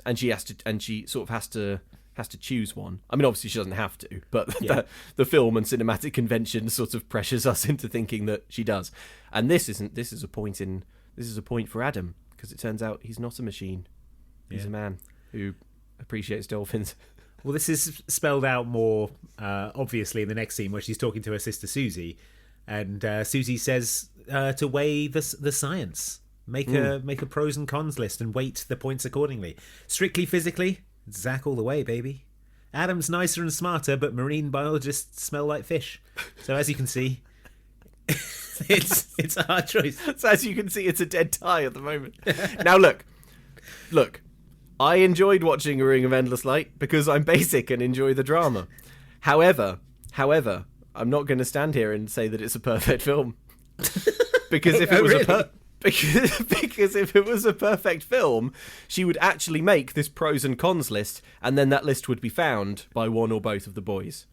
and she sort of has to choose one. I mean, obviously she doesn't have to, but the film and cinematic convention sort of pressures us into thinking that she does. And this is a point for Adam, because it turns out he's not a machine. He's a man who appreciates dolphins. Well, this is spelled out more obviously in the next scene where she's talking to her sister Susie, and Susie says to weigh the science, make a pros and cons list, and weight the points accordingly. Strictly physically, Zach all the way, baby. Adam's nicer and smarter, but marine biologists smell like fish. So as you can see, it's a hard choice. So as you can see, it's a dead tie at the moment. Now look, I enjoyed watching A Ring of Endless Light because I'm basic and enjoy the drama. However, I'm not going to stand here and say that it's a perfect film. Because if it was because if it was a perfect film, she would actually make this pros and cons list, and then that list would be found by one or both of the boys,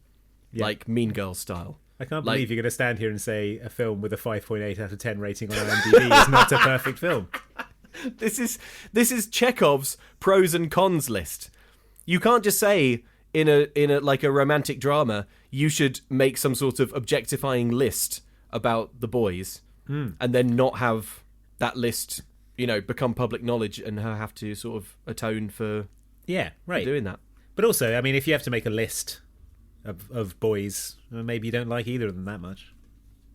like Mean Girls style. I can't believe you're going to stand here and say a film with a 5.8 out of 10 rating on IMDb is not a perfect film. This is Chekhov's pros and cons list. You can't just say in a like a romantic drama, you should make some sort of objectifying list about the boys, and then not have that list, become public knowledge and her have to sort of atone for doing that. But also, I mean, if you have to make a list of boys, maybe you don't like either of them that much.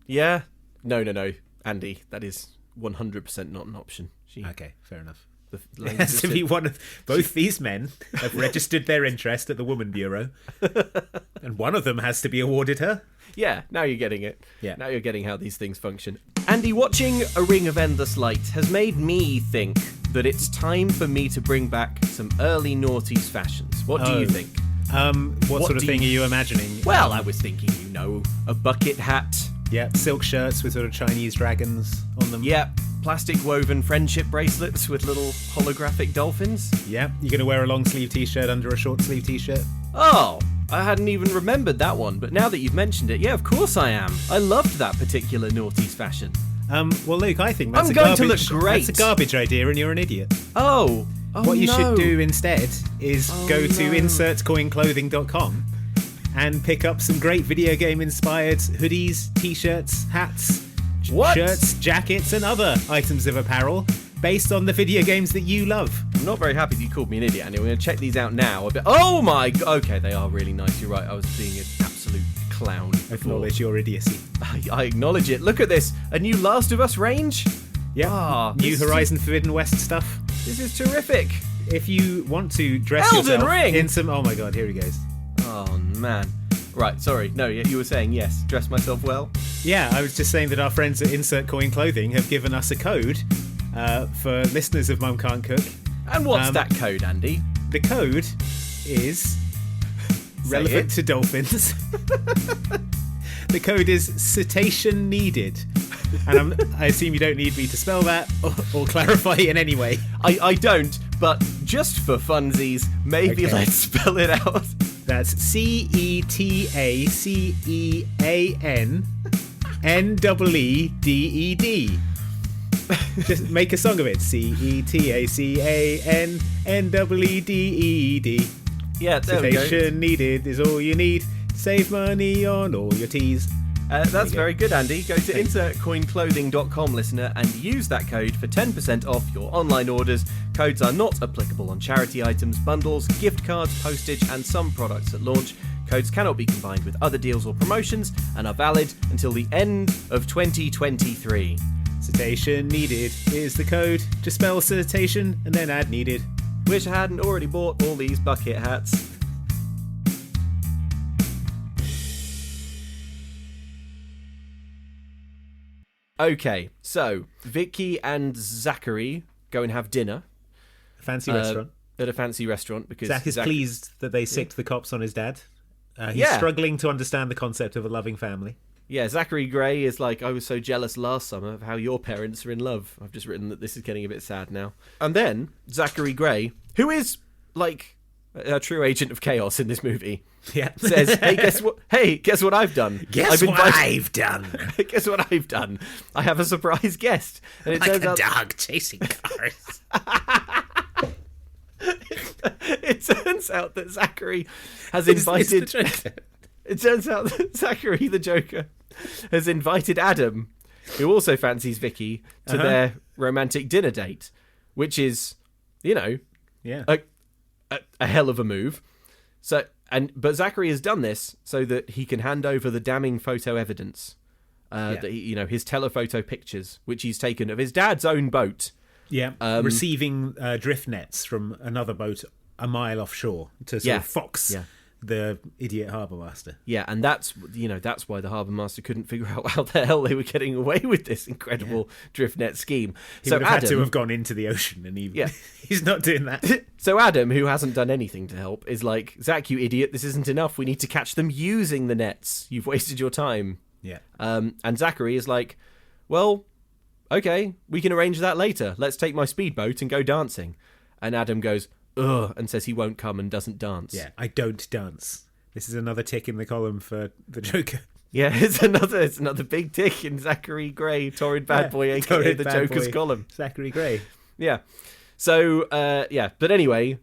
Yeah. No, Andy, that is 100% not an option. Okay, fair enough. It has to be one of both these men have registered their interest at the Woman Bureau, and one of them has to be awarded her. Yeah, now you're getting it. Yeah. Now you're getting how these things function. Andy, watching A Ring of Endless Light has made me think that it's time for me to bring back some early noughties fashions. What do you think? What sort of thing are you imagining? Well, I was thinking, a bucket hat. Yeah, silk shirts with sort of Chinese dragons on them. Yeah, plastic woven friendship bracelets with little holographic dolphins. Yeah, you're going to wear a long sleeve t-shirt under a short sleeve t-shirt. Oh, I hadn't even remembered that one, but now that you've mentioned it, yeah, of course I am. I loved that particular noughties fashion. Well, Luke, I think that's to look great. That's a garbage idea, and you're an idiot. Oh, what you should do instead is go to insertcoinclothing.com and pick up some great video game inspired hoodies, t-shirts, hats, shirts, jackets, and other items of apparel based on the video games that you love. I'm not very happy that you called me an idiot, Andy. We're going to check these out now. Oh my god. Okay, they are really nice. You're right. I was being an absolute clown. Acknowledge your idiocy. I acknowledge it. Look at this. A new Last of Us range? Yeah. New Horizon Forbidden West stuff. This is terrific. If you want to dress Elden yourself Ring. in some... Oh my god, here he goes. Oh man. Right, sorry. No, you were saying yes. Dress myself well? Yeah, I was just saying that our friends at Insert Coin Clothing have given us a code for listeners of Mum Can't Cook. And what's that code, Andy? The code is relevant to dolphins. The code is cetacean needed. And I assume you don't need me to spell that or clarify in any way. I don't, but just for funsies, maybe let's spell it out. That's CETACEAN N-E-E-D-E-D. Just make a song of it. C-E-T-A-C-A-N-N-E-E-D-E-D. Yeah, there we go. Citation needed is all you need. Save money on all your teas. That's very good, Andy. Go to insertcoinclothing.com, listener, and use that code for 10% off your online orders. Codes are not applicable on charity items, bundles, gift cards, postage, and some products at launch. Codes cannot be combined with other deals or promotions and are valid until the end of 2023. Citation needed is the code. Just spell citation and then add needed. Wish I hadn't already bought all these bucket hats. Okay, so Vicky and Zachary go and have dinner. Fancy restaurant. At a fancy restaurant because Zach is pleased that they sicked the cops on his dad. He's struggling to understand the concept of a loving family. Yeah, Zachary Gray is like, I was so jealous last summer of how your parents are in love. I've just written that this is getting a bit sad now. And then Zachary Gray, who is like a true agent of chaos in this movie, says, hey, guess what I've done? Guess what I've done? Guess what I've done? I have a surprise guest. And it turns out dog chasing cars. It turns out that Zachary has invited... It turns out that Zachary, the Joker, has invited Adam, who also fancies Vicky, to their romantic dinner date, which is, a hell of a move. But Zachary has done this so that he can hand over the damning photo evidence, his telephoto pictures, which he's taken of his dad's own boat. Yeah, receiving drift nets from another boat a mile offshore to sort of fox the idiot harbour master. Yeah, and that's why the harbour master couldn't figure out how the hell they were getting away with this incredible drift net scheme. He would have had to have gone into the ocean, and he's not doing that. So Adam, who hasn't done anything to help, is like, Zach, you idiot, this isn't enough. We need to catch them using the nets. You've wasted your time. Yeah. And Zachary is like, well, okay, we can arrange that later. Let's take my speedboat and go dancing. And Adam goes, ugh, and says he won't come and doesn't dance. Yeah, I don't dance. This is another tick in the column for the Joker. Yeah, it's another big tick in Zachary Gray, torrid bad boy, aka the Joker's column. Zachary Gray. Yeah. So, but anyway,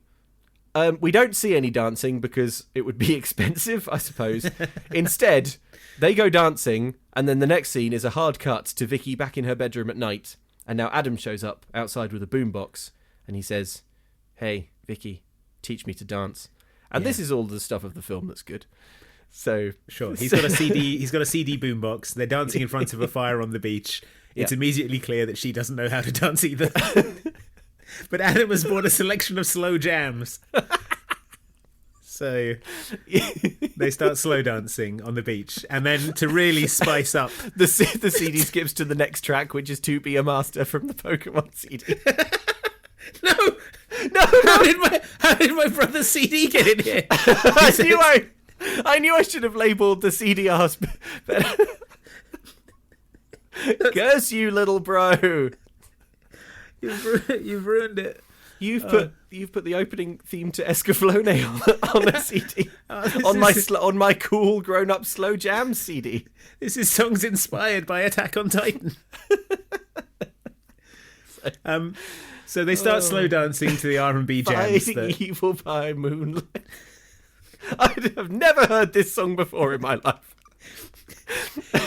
we don't see any dancing because it would be expensive, I suppose. Instead, they go dancing, and then the next scene is a hard cut to Vicky back in her bedroom at night, and now Adam shows up outside with a boombox, and he says, hey, Vicky, teach me to dance. And this is all the stuff of the film that's good. So sure, he's got a CD. He's got a CD boombox. They're dancing in front of a fire on the beach. It's immediately clear that she doesn't know how to dance either. But Adam has bought a selection of slow jams. So they start slow dancing on the beach, and then to really spice up, the CD skips to the next track, which is "To Be a Master" from the Pokemon CD. No. How did my brother's CD get in here? I knew I should have labelled the CDRs better. Curse you, little bro! You've ruined it. You've put the opening theme to Escaflowne on a CD on my cool grown up slow jam CD. This is songs inspired by Attack on Titan. So they start slow dancing to the R&B jams. Fighting evil by moonlight. I have never heard this song before in my life.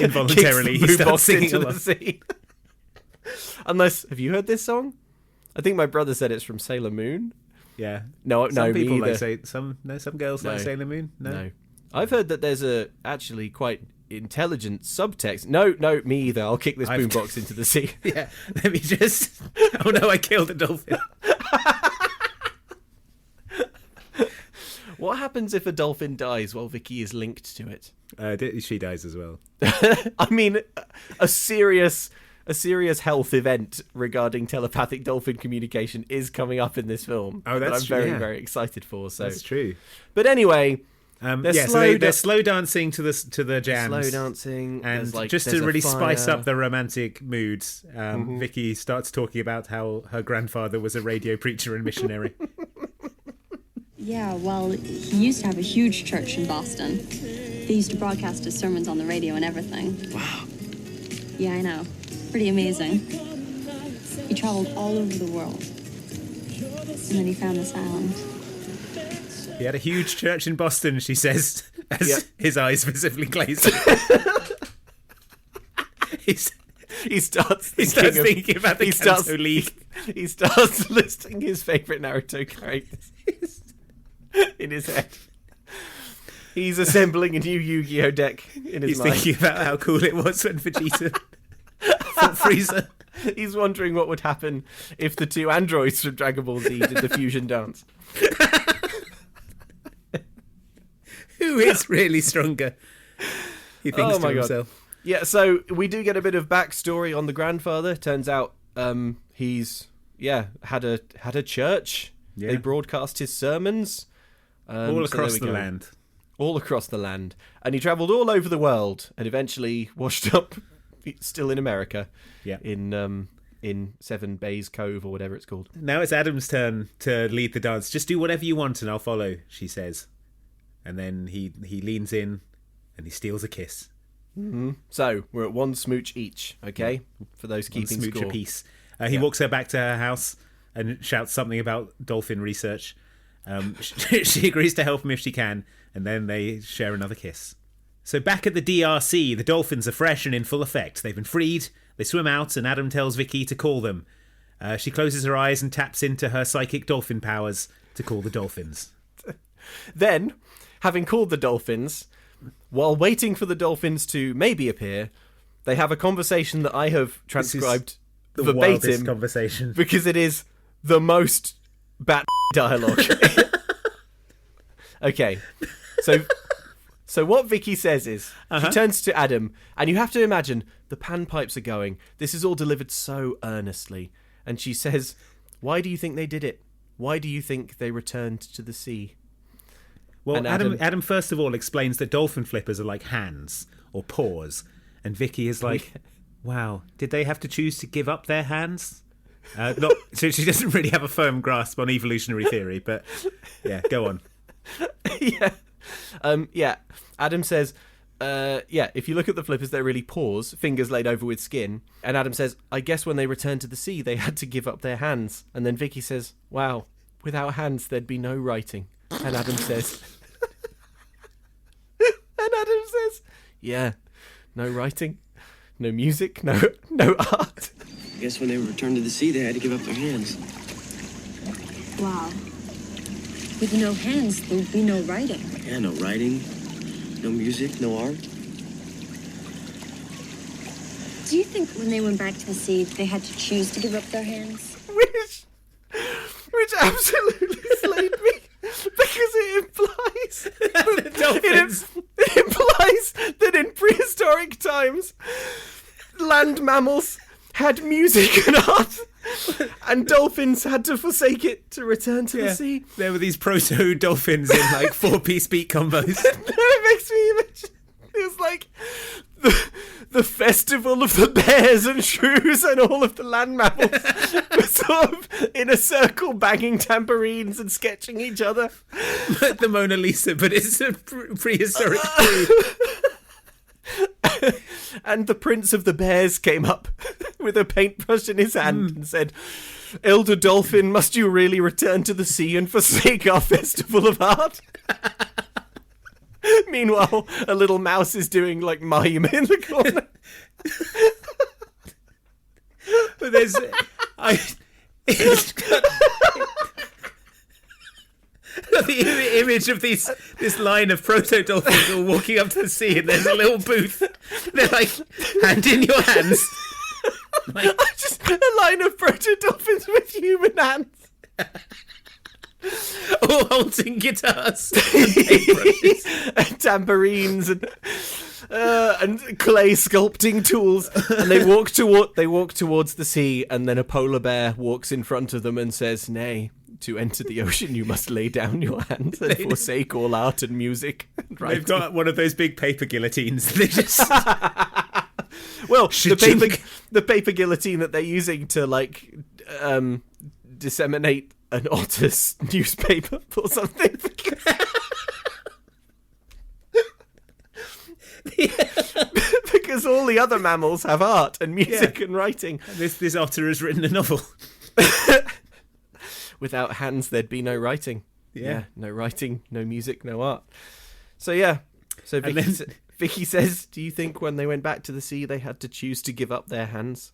Involuntarily, he starts singing into the sea. Unless, have you heard this song? I think my brother said it's from Sailor Moon. Yeah. Some people me like some girls like Sailor Moon. No. I've heard that there's a actually quite intelligent subtext. No, me either. I'll kick this boombox into the sea. Yeah, let me just... Oh no, I killed a dolphin. What happens if a dolphin dies while Vicky is linked to it? She dies as well. I mean, a serious health event regarding telepathic dolphin communication is coming up in this film. Oh, that's true. I'm very, very excited for. So that's true. But anyway... they're slow dancing to the jams. Slow dancing, and just to really spice up the romantic moods, Vicky starts talking about how her grandfather was a radio preacher and missionary. Yeah, well, he used to have a huge church in Boston. They used to broadcast his sermons on the radio and everything. Wow, Yeah, I know. Pretty amazing. He traveled all over the world. And then he found this island. He had a huge church in Boston, she says, as his eyes visibly glaze. He starts thinking about the Kanto League. He starts listing his favourite Naruto characters in his head. He's assembling a new Yu-Gi-Oh deck in his mind. He's thinking about how cool it was when Vegeta fought Frieza. He's wondering what would happen if the two androids from Dragon Ball Z did the fusion dance. Who is really stronger? He thinks to himself. Yeah, so we do get a bit of backstory on the grandfather. Turns out he's had a church. Yeah. They broadcast his sermons all across the land. All across the land. And he travelled all over the world and eventually washed up still in America. Yeah. In Seven Bays Cove or whatever it's called. Now it's Adam's turn to lead the dance. Just do whatever you want and I'll follow, she says. And then he leans in and he steals a kiss. Mm-hmm. So we're at one smooch each, okay? For those keeping one smooch score. Apiece. He walks her back to her house and shouts something about dolphin research. She agrees to help him if she can, and then they share another kiss. So back at the DRC, the dolphins are fresh and in full effect. They've been freed, they swim out, and Adam tells Vicky to call them. She closes her eyes and taps into her psychic dolphin powers to call the dolphins. Then, having called the dolphins, while waiting for the dolphins to maybe appear, they have a conversation that I have transcribed the verbatim wildest conversation because it is the most bat dialogue. Okay, so what Vicky says is she turns to Adam, and you have to imagine the panpipes are going. This is all delivered so earnestly, and she says, "Why do you think they did it? Why do you think they returned to the sea?" Well, Adam first of all explains that dolphin flippers are like hands or paws, and Vicky is like, "Wow, did they have to choose to give up their hands?" So she doesn't really have a firm grasp on evolutionary theory, but yeah, go on. Adam says, if you look at the flippers, they're really paws, fingers laid over with skin. And Adam says, "I guess when they returned to the sea, they had to give up their hands." And then Vicky says, "Wow, without hands, there'd be no writing." And Adam says, "Yeah, no writing, no music, no art." I guess when they returned to the sea, they had to give up their hands. Wow. With no hands, there would be no writing. Yeah, no writing, no music, no art. Do you think when they went back to the sea, they had to choose to give up their hands? Which absolutely slayed me. Because it implies it implies that in prehistoric times, land mammals had music and art, and dolphins had to forsake it to return to the sea. There were these proto-dolphins in like 4-piece beat combos. It makes me imagine it was like the festival of the bears and shrews and all of the land mammals were sort of in a circle banging tambourines and sketching each other. Like the Mona Lisa, but it's a prehistoric breed. And the prince of the bears came up with a paintbrush in his hand and said, "Elder dolphin, must you really return to the sea and forsake our festival of art?" Meanwhile, a little mouse is doing like mime in the corner. But there's... the image of this line of proto-dolphins all walking up to the sea, and there's a little booth. They're like, "Hand in your hands." Like, just a line of proto-dolphins with human hands. All holding guitars and tambourines and clay sculpting tools, and they walk towards the sea, and then a polar bear walks in front of them and says, "Nay, to enter the ocean you must lay down your hands and forsake all art and music." They've got one of those big paper guillotines. They just well, the paper guillotine that they're using to like disseminate an otter's newspaper or something. Because all the other mammals have art and music and writing. This otter has written a novel. Without hands, there'd be no writing. Yeah. No writing, no music, no art. So yeah. So Vicky says, do you think when they went back to the sea, they had to choose to give up their hands?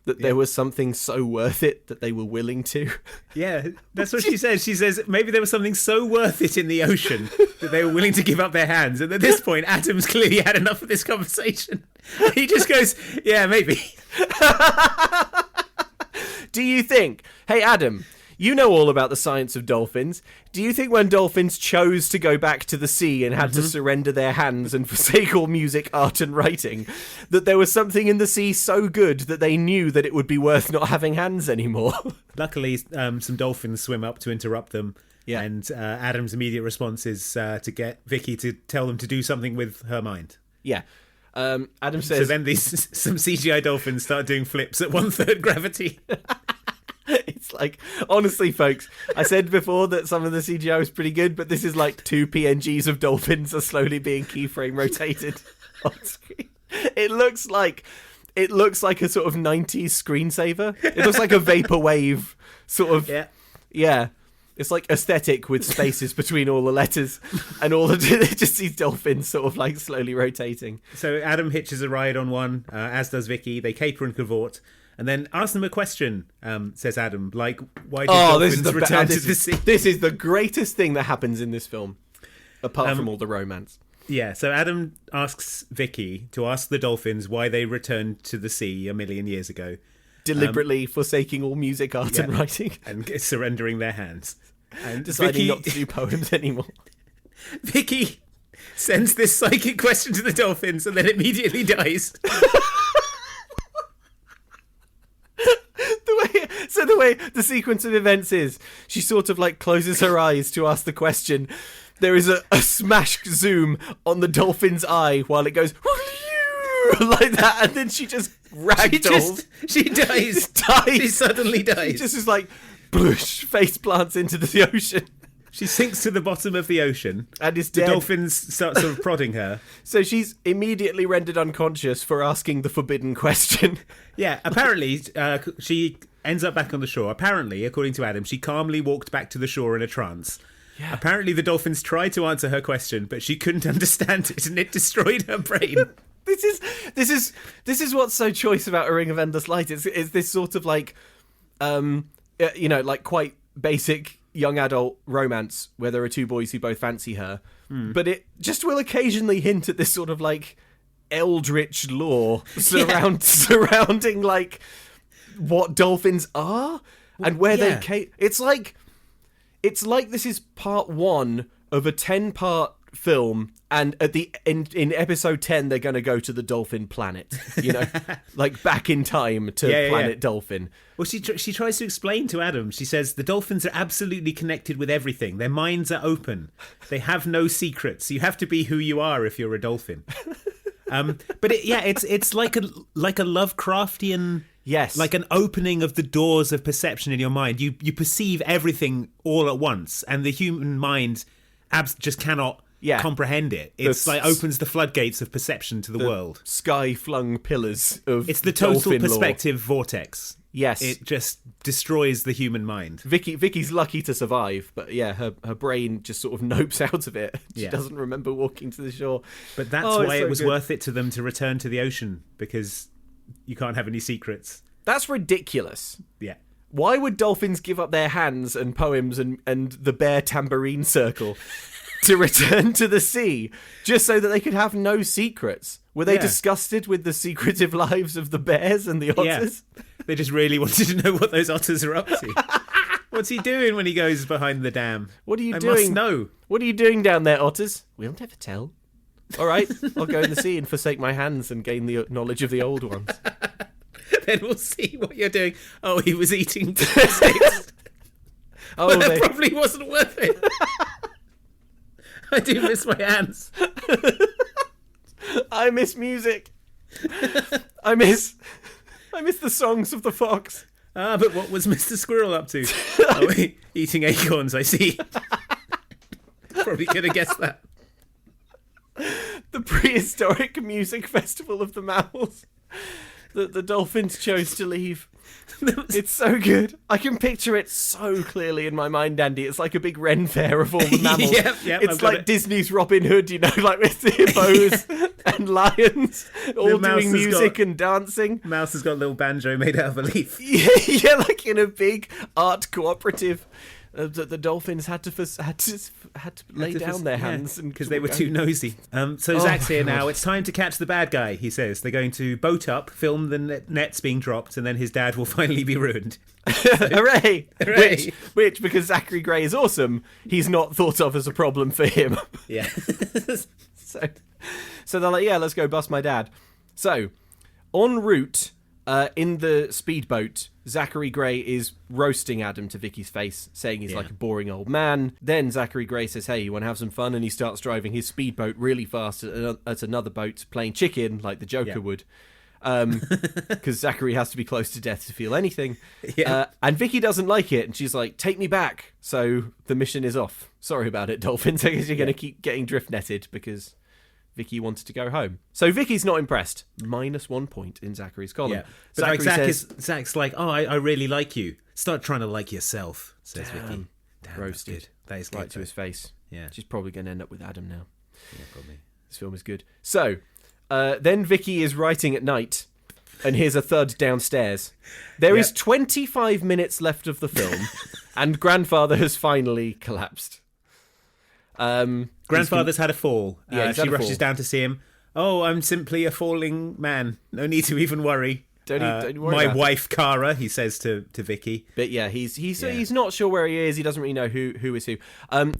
That there was something so worth it that they were willing to? Yeah, that's what she says. She says maybe there was something so worth it in the ocean that they were willing to give up their hands. And at this point, Adam's clearly had enough of this conversation. He just goes, yeah, maybe. Do you think, hey, Adam, you know all about the science of dolphins. Do you think when dolphins chose to go back to the sea and had to surrender their hands and forsake all music, art and writing, that there was something in the sea so good that they knew that it would be worth not having hands anymore? Luckily, some dolphins swim up to interrupt them. Yeah. And Adam's immediate response is to get Vicky to tell them to do something with her mind. Yeah. Adam says... So then some CGI dolphins start doing flips at 1/3 gravity. It's like, honestly, folks, I said before that some of the CGI was pretty good, but this is like 2 PNGs of dolphins are slowly being keyframe rotated on screen. It looks like a sort of 90s screensaver. It looks like a vaporwave sort of. Yeah. It's like aesthetic with spaces between all the letters and all just these dolphins sort of like slowly rotating. So Adam hitches a ride on one, as does Vicky. They caper and cavort. And then ask them a question, says Adam, like, why did dolphins return to the sea? This is the greatest thing that happens in this film, apart from all the romance. Yeah, so Adam asks Vicky to ask the dolphins why they returned to the sea 1,000,000 years ago. Deliberately forsaking all music, art and writing. And surrendering their hands. And deciding not to do poems anymore. Vicky sends this psychic question to the dolphins and then immediately dies. The way the sequence of events is, she sort of like closes her eyes to ask the question. There is a smash zoom on the dolphin's eye while it goes like that, and then she just ragdolls. She dies. She suddenly dies. She just is like, blush, face plants into the ocean. She sinks to the bottom of the ocean. And is dead. The dolphins start sort of prodding her. So she's immediately rendered unconscious for asking the forbidden question. Yeah, apparently she ends up back on the shore. Apparently, according to Adam, she calmly walked back to the shore in a trance. Yeah. Apparently the dolphins tried to answer her question, but she couldn't understand it and it destroyed her brain. This is what's so choice about A Ring of Endless Light. It's this sort of like, like quite basic young adult romance where there are two boys who both fancy her, but it just will occasionally hint at this sort of like eldritch lore surrounding like what dolphins are and where they came. It's like this is part 1 of a 10-part film, and at the in episode 10 they're going to go to the dolphin planet, like back in time to planet Dolphin. Well, she tries to explain to Adam. She says the dolphins are absolutely connected with everything. Their minds are open. They have no secrets. You have to be who you are if you're a dolphin. But it's like a Lovecraftian, like an opening of the doors of perception in your mind. You perceive everything all at once, and the human mind just cannot comprehend it. It's like opens the floodgates of perception to the world. Sky-flung pillars of It's the total perspective vortex. Yes. It just destroys the human mind. Vicky's lucky to survive, but her brain just sort of nopes out of it. She doesn't remember walking to the shore. But that's why it was worth it to them to return to the ocean, because you can't have any secrets. That's ridiculous. Yeah. Why would dolphins give up their hands and poems and the bear tambourine circle to return to the sea just so that they could have no secrets? Were they disgusted with the secretive lives of the bears and the otters? Yeah. They just really wanted to know what those otters are up to. What's he doing when he goes behind the dam? What are you doing? I must know. What are you doing down there, otters? We'll never tell. All right, I'll go in the sea and forsake my hands and gain the knowledge of the old ones. Then we'll see what you're doing. Oh, he was eating sticks. That probably wasn't worth it. I do miss my hands. I miss music. I miss the songs of the fox. But what was Mr. Squirrel up to? Eating acorns, I see. Probably could have guessed that. the prehistoric music festival of the mammals that the dolphins chose to leave. It's so good. I can picture it so clearly in my mind, Andy. It's like a big Ren fair of all the mammals. Yep, it's like Disney's Robin Hood, like with the hippos and lions all doing music and dancing. Mouse has got a little banjo made out of a leaf. Yeah, like in a big art cooperative. The dolphins had to lay down their hands because they were too nosy. So Zach's here now. It's time to catch the bad guy, he says. They're going to boat up, film the nets being dropped, and then his dad will finally be ruined. Hooray! Hooray! Which, because Zachary Gray is awesome, he's not thought of as a problem for him. Yeah. So they're like, yeah, let's go bust my dad. So, en route, in the speedboat, Zachary Gray is roasting Adam to Vicky's face, saying he's like a boring old man. Then Zachary Gray says, hey, you want to have some fun? And he starts driving his speedboat really fast at another boat, playing chicken like the Joker would. Because Zachary has to be close to death to feel anything. And Vicky doesn't like it, and she's like, take me back. So the mission is off. Sorry about it, dolphins. I guess you're going to keep getting drift netted because Vicky wanted to go home. So Vicky's not impressed. -1 point in Zachary's column. Yeah. But Zach's like, oh, I really like you. Start trying to like yourself, says Vicky. Damn, roasted. That is right to his face. Yeah. She's probably going to end up with Adam now. Yeah, probably. This film is good. So, then Vicky is writing at night and hears a thud downstairs. There is 25 minutes left of the film and grandfather has finally collapsed. Grandfather's had a fall. She rushes fall. down to see him. Oh, I'm simply a falling man. No need to even worry. Don't worry my about wife, Cara, he says to Vicky. But yeah, he's not sure where he is. He doesn't really know who is who.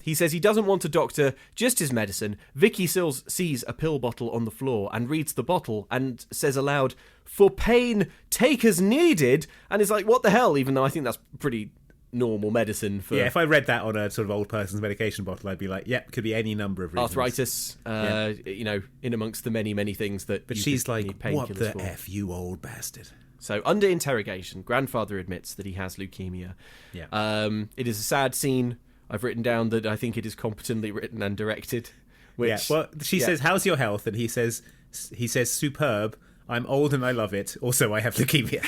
He says he doesn't want a doctor, just his medicine. Vicky sees a pill bottle on the floor and reads the bottle and says aloud, "For pain, take as needed." And is like, what the hell? Even though I think that's pretty normal medicine for... Yeah, if I read that on a sort of old person's medication bottle, I'd be like, yep, could be any number of reasons. Arthritis, in amongst the many, many things that But you she's could like, need painkillers what the for. F, you old bastard. So, under interrogation, grandfather admits that he has leukemia. Yeah. It is a sad scene. I've written down that I think it is competently written and directed. Which, she says, how's your health? And he says, superb. I'm old and I love it. Also, I have leukemia.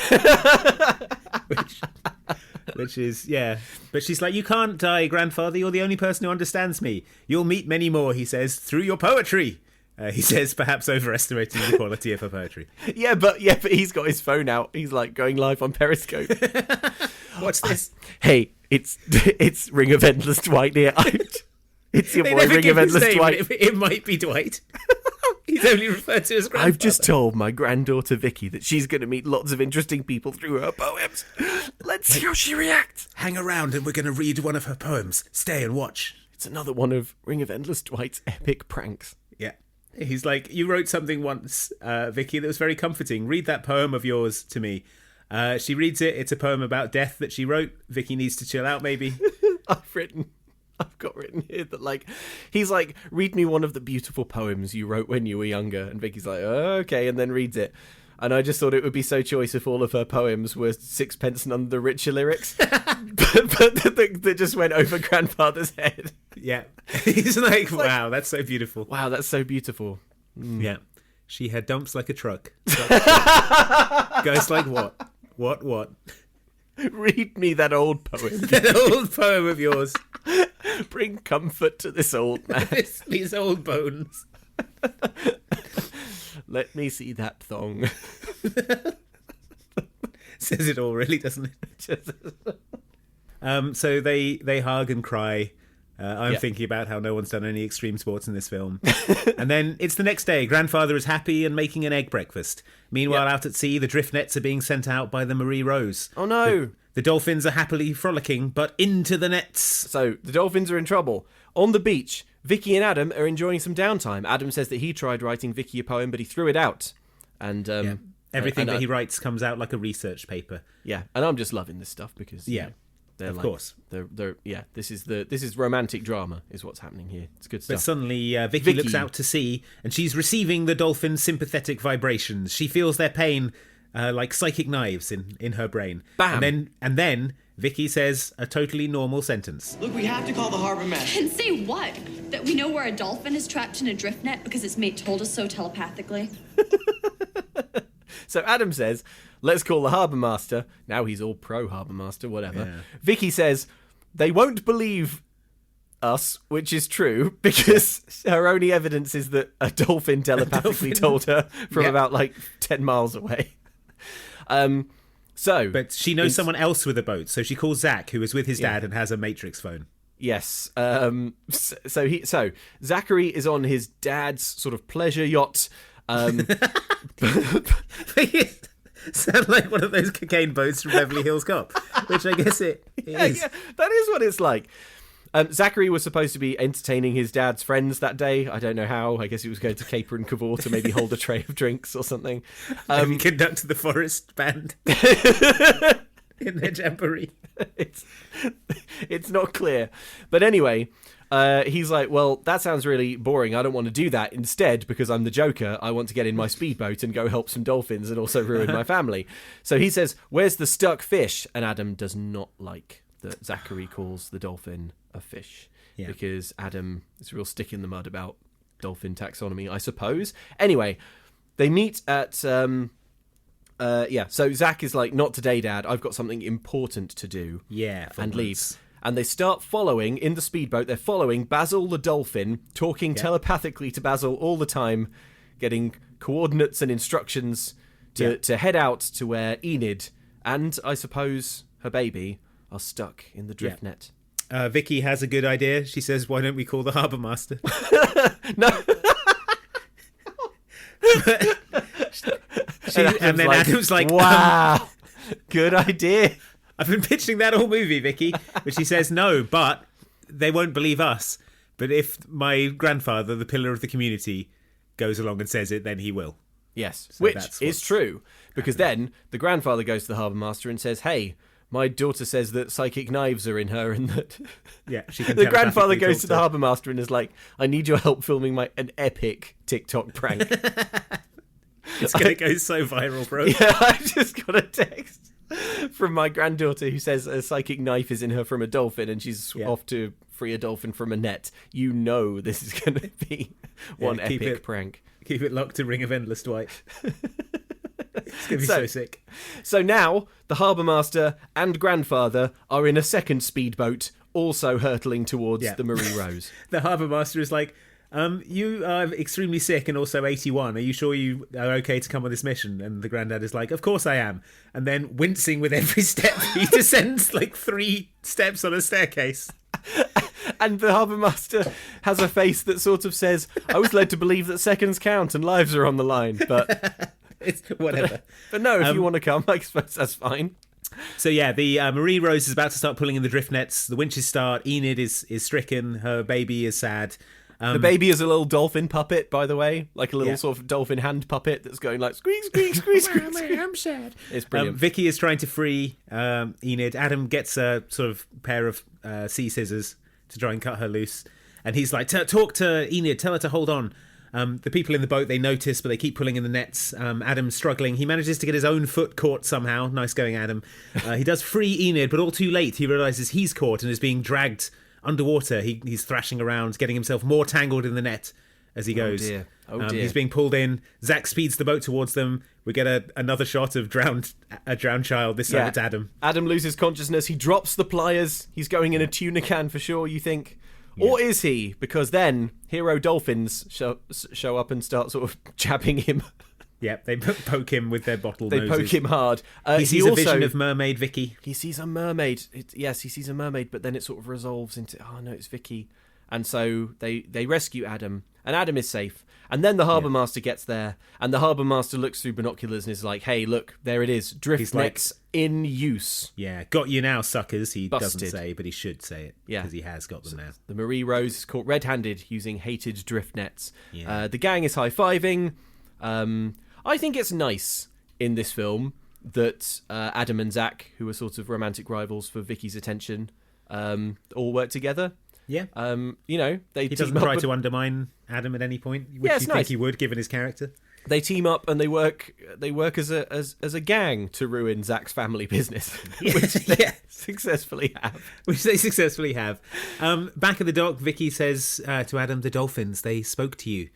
Which is, But she's like, you can't die, grandfather. You're the only person who understands me. You'll meet many more, he says, through your poetry. He says, perhaps overestimating the quality of her poetry. Yeah, but he's got his phone out. He's like going live on Periscope. What's this? Hey, it's Ring of Endless Dwight here. It's your boy Ring of Endless Dwight. It might be Dwight. He's only referred to as grandfather. I've just told my granddaughter Vicky that she's going to meet lots of interesting people through her poems. Let's see how she reacts. Hang around and we're going to read one of her poems. Stay and watch. It's another one of Ring of Endless Dwight's epic pranks. Yeah. He's like, you wrote something once, Vicky, that was very comforting. Read that poem of yours to me. She reads it. It's a poem about death that she wrote. Vicky needs to chill out, maybe. I've got written here that, he's like, read me one of the beautiful poems you wrote when you were younger. And Vicky's like, oh, okay, and then reads it. And I just thought it would be so choice if all of her poems were Sixpence None the Richer lyrics. but that just went over grandfather's head. Yeah. He's like, wow, that's so beautiful. Wow, that's so beautiful. Mm. Yeah. She had dumps like a truck. Goes like what? What? Read me that old poem. That old poem of yours. Bring comfort to this old man. These old bones. Let me see that thong. Says it all, really, doesn't it? So they hug and cry. I'm thinking about how no one's done any extreme sports in this film. And then it's the next day. Grandfather is happy and making an egg breakfast. Meanwhile, out at sea, the drift nets are being sent out by the Marie Rose. Oh, no. The dolphins are happily frolicking, but into the nets. So the dolphins are in trouble. On the beach, Vicky and Adam are enjoying some downtime. Adam says that he tried writing Vicky a poem, but he threw it out. And everything that he writes comes out like a research paper. Yeah, and I'm just loving this stuff because of course. This is romantic drama is what's happening here. It's good stuff. But suddenly Vicky looks out to sea and she's receiving the dolphins' sympathetic vibrations. She feels their pain like psychic knives in her brain. Bam. And then Vicky says a totally normal sentence. Look, we have to call the harbor master. And say what? That we know where a dolphin is trapped in a drift net because its mate told us so telepathically? So Adam says, let's call the harbour master. Now he's all pro harbour master, whatever. Yeah. Vicky says, they won't believe us, which is true, because her only evidence is that a dolphin telepathically told her from about like 10 miles away. But she knows someone else with a boat, so she calls Zach, who is with his dad and has a Matrix phone. Yes. So Zachary is on his dad's sort of pleasure yacht. They sound like one of those cocaine boats from Beverly Hills Cop, which I guess it is. Yeah, that is what it's like. Zachary was supposed to be entertaining his dad's friends that day. I don't know how. I guess he was going to caper and cavort to maybe hold a tray of drinks or something. Maybe conduct the forest band in their jamboree. It's not clear. But anyway, he's like, well, that sounds really boring. I don't want to do that. Instead, because I'm the Joker, I want to get in my speedboat and go help some dolphins and also ruin my family. So he says, where's the stuck fish? And Adam does not like that Zachary calls the dolphin a fish. Yeah. Because Adam is a real stick in the mud about dolphin taxonomy, I suppose. Anyway, they meet at... so Zach is like, not today, Dad. I've got something important to do. Yeah. And leave. And they start following, in the speedboat, they're following Basil the dolphin, talking telepathically to Basil all the time, getting coordinates and instructions to head out to where Enid and, I suppose, her baby are stuck in the drift net. Vicky has a good idea. She says, why don't we call the harbour master? No. And then Adam's like, wow, good idea. I've been pitching that whole movie, Vicky. But she says, no, but they won't believe us. But if my grandfather, the pillar of the community, goes along and says it, then he will. Yes, So which that's is true. Because then the grandfather goes to the harbour master and says, hey, my daughter says that psychic knives are in her and that... Yeah, she can The grandfather telepathically goes talk to the harbour master and is like, I need your help filming an epic TikTok prank. It's going to go so viral, bro. Yeah, I've just got a text from my granddaughter who says a psychic knife is in her from a dolphin and she's off to free a dolphin from a net. You know this is going to be one epic prank. Keep it locked to Ring of Endless Dwight. It's going to be so sick. So now the harbour master and grandfather are in a second speedboat, also hurtling towards the Marie Rose. The harbour master is like, you are extremely sick and also 81. Are you sure you are okay to come on this mission? And the granddad is like, of course I am. And then wincing with every step, he descends like 3 steps on a staircase. And the harbour master has a face that sort of says, I was led to believe that seconds count and lives are on the line, but... It's whatever. But no, if you want to come, I suppose that's fine. So yeah, the Marie Rose is about to start pulling in the drift nets. The winches start. Enid is stricken. Her baby is sad. The baby is a little dolphin puppet, by the way, like a little sort of dolphin hand puppet that's going like squeak, squeak, squeak, squeak. I'm sad. It's brilliant. Vicky is trying to free Enid. Adam gets a sort of pair of sea scissors to try and cut her loose, and he's like, "Talk to Enid. Tell her to hold on." The people in the boat, they notice, but they keep pulling in the nets. Adam's struggling. He manages to get his own foot caught somehow. Nice going, Adam. He does free Enid, but all too late. He realises he's caught and is being dragged underwater. He's thrashing around, getting himself more tangled in the net as he goes. Oh dear. He's being pulled in. Zach speeds the boat towards them. We get another shot of a drowned child. This time it's Adam. Adam loses consciousness. He drops the pliers. He's going in a tuna can for sure, you think. Yeah. Or is he? Because then hero dolphins show up and start sort of jabbing him. Yep, they poke him with their bottle noses. They poke him hard. He sees a vision of mermaid Vicky. He sees a mermaid. Yes, he sees a mermaid, but then it sort of resolves into, oh no, it's Vicky. And so they rescue Adam, and Adam is safe. And then the harbour master gets there, and the harbour master looks through binoculars and is like, hey, look, there it is. Drift nets in use. Yeah, got you now, suckers, he Busted. doesn't say, but he should say it. Yeah. Because he has got them now. The Marie Rose is caught red-handed using hated drift nets. Yeah. The gang is high-fiving. I think it's nice in this film that Adam and Zach, who are sort of romantic rivals for Vicky's attention, all work together. Yeah. You know, he doesn't try to undermine Adam at any point, which you think he would, given his character. They team up and they work as a gang to ruin Zach's family business, which they successfully have. Back at the dock, Vicky says to Adam, "The dolphins, they spoke to you."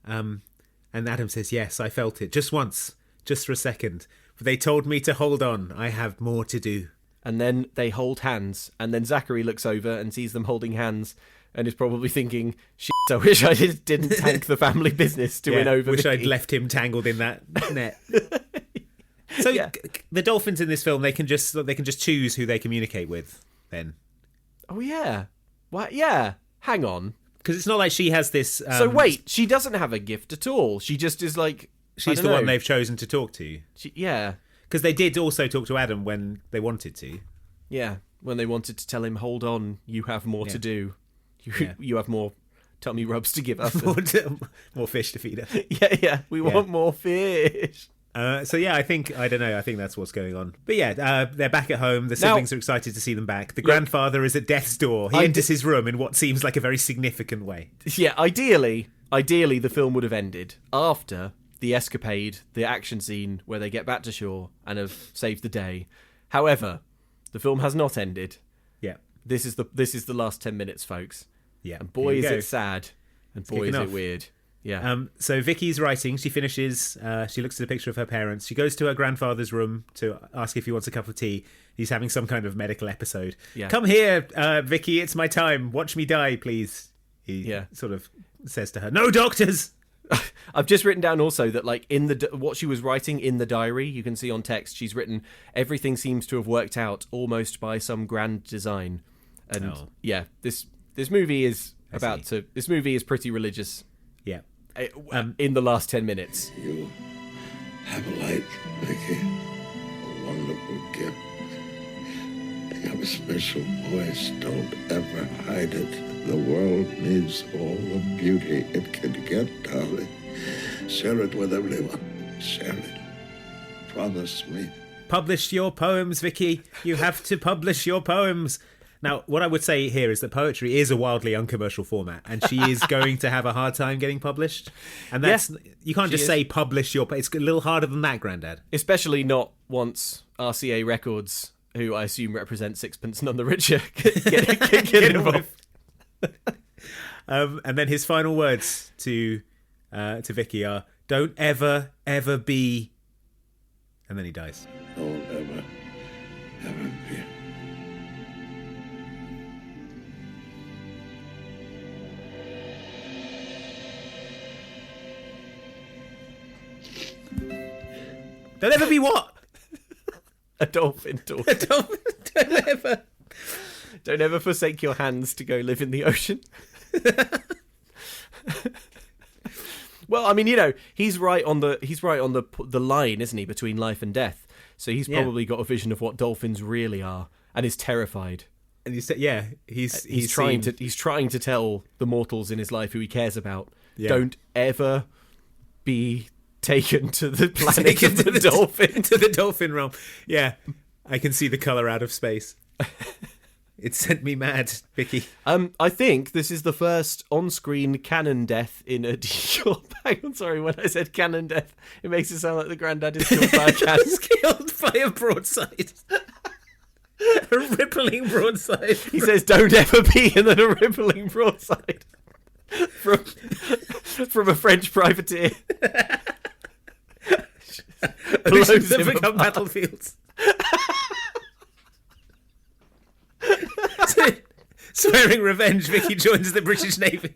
And Adam says, "Yes, I felt it. Just once. Just for a second. But they told me to hold on. I have more to do." And then they hold hands. And then Zachary looks over and sees them holding hands and is probably thinking, "Shit, I wish I didn't tank the family business to win over wish Vicky. I'd left him tangled in that net." So the dolphins in this film, they can just choose who they communicate with then. Oh, yeah. What? Yeah. Hang on. Because it's not like she has this... So wait, she doesn't have a gift at all. She just is like... She's the one they've chosen to talk to. Yeah. Because they did also talk to Adam when they wanted to. Yeah, when they wanted to tell him, "Hold on, you have more to do. You have more tummy rubs to give us. More fish to feed us." Yeah, we want more fish. I think that's what's going on. But they're back at home. The siblings are excited to see them back. The grandfather is at death's door. He enters his room in what seems like a very significant way. Yeah, ideally the film would have ended after the escapade, the action scene where they get back to shore and have saved the day. However, the film has not ended. Yeah. This is the last 10 minutes, folks. Yeah. And boy, is it sad. And boy, is it weird. Yeah. So Vicky's writing. She finishes. She looks at a picture of her parents. She goes to her grandfather's room to ask if he wants a cup of tea. He's having some kind of medical episode. Yeah. "Come here, Vicky. It's my time. Watch me die, please." He sort of says to her, "No doctors." I've just written down also that, like, in what she was writing in the diary, you can see on text, she's written, "Everything seems to have worked out almost by some grand design." And this movie is this movie is pretty religious. Yeah. In the last 10 minutes. You have a light, Vicky. A wonderful gift. You have a special voice. Don't ever hide it. The world needs all the beauty it can get, darling. Share it with everyone. Share it. Promise me. Publish your poems, Vicky. You have to publish your poems. Now, what I would say here is that poetry is a wildly uncommercial format, and she is going to have a hard time getting published. And that's you can't just say publish your. It's a little harder than that, Grandad. Especially not once RCA Records, who I assume represent Sixpence None the Richer, get involved. And then his final words to Vicky are, "Don't ever be," and then he dies. Don't ever be. Don't ever be what? A dolphin. A dolphin. Don't ever forsake your hands to go live in the ocean. Well, I mean, he's right on the line, isn't he, between life and death? So he's probably got a vision of what dolphins really are, and is terrified. And he's trying to tell the mortals in his life who he cares about, don't ever be taken to the planet of the dolphin, to the dolphin realm. Yeah, I can see the colour out of space. It sent me mad, Vicky. I think this is the first on-screen canon death in a decom. I'm sorry, when I said canon death, it makes it sound like the granddad is killed by a cannon. He's killed by a broadside. A rippling broadside. He says, "Don't ever be," and then a rippling broadside from a French privateer. Oceans have become battlefields. Swearing revenge, Vicky joins the British Navy.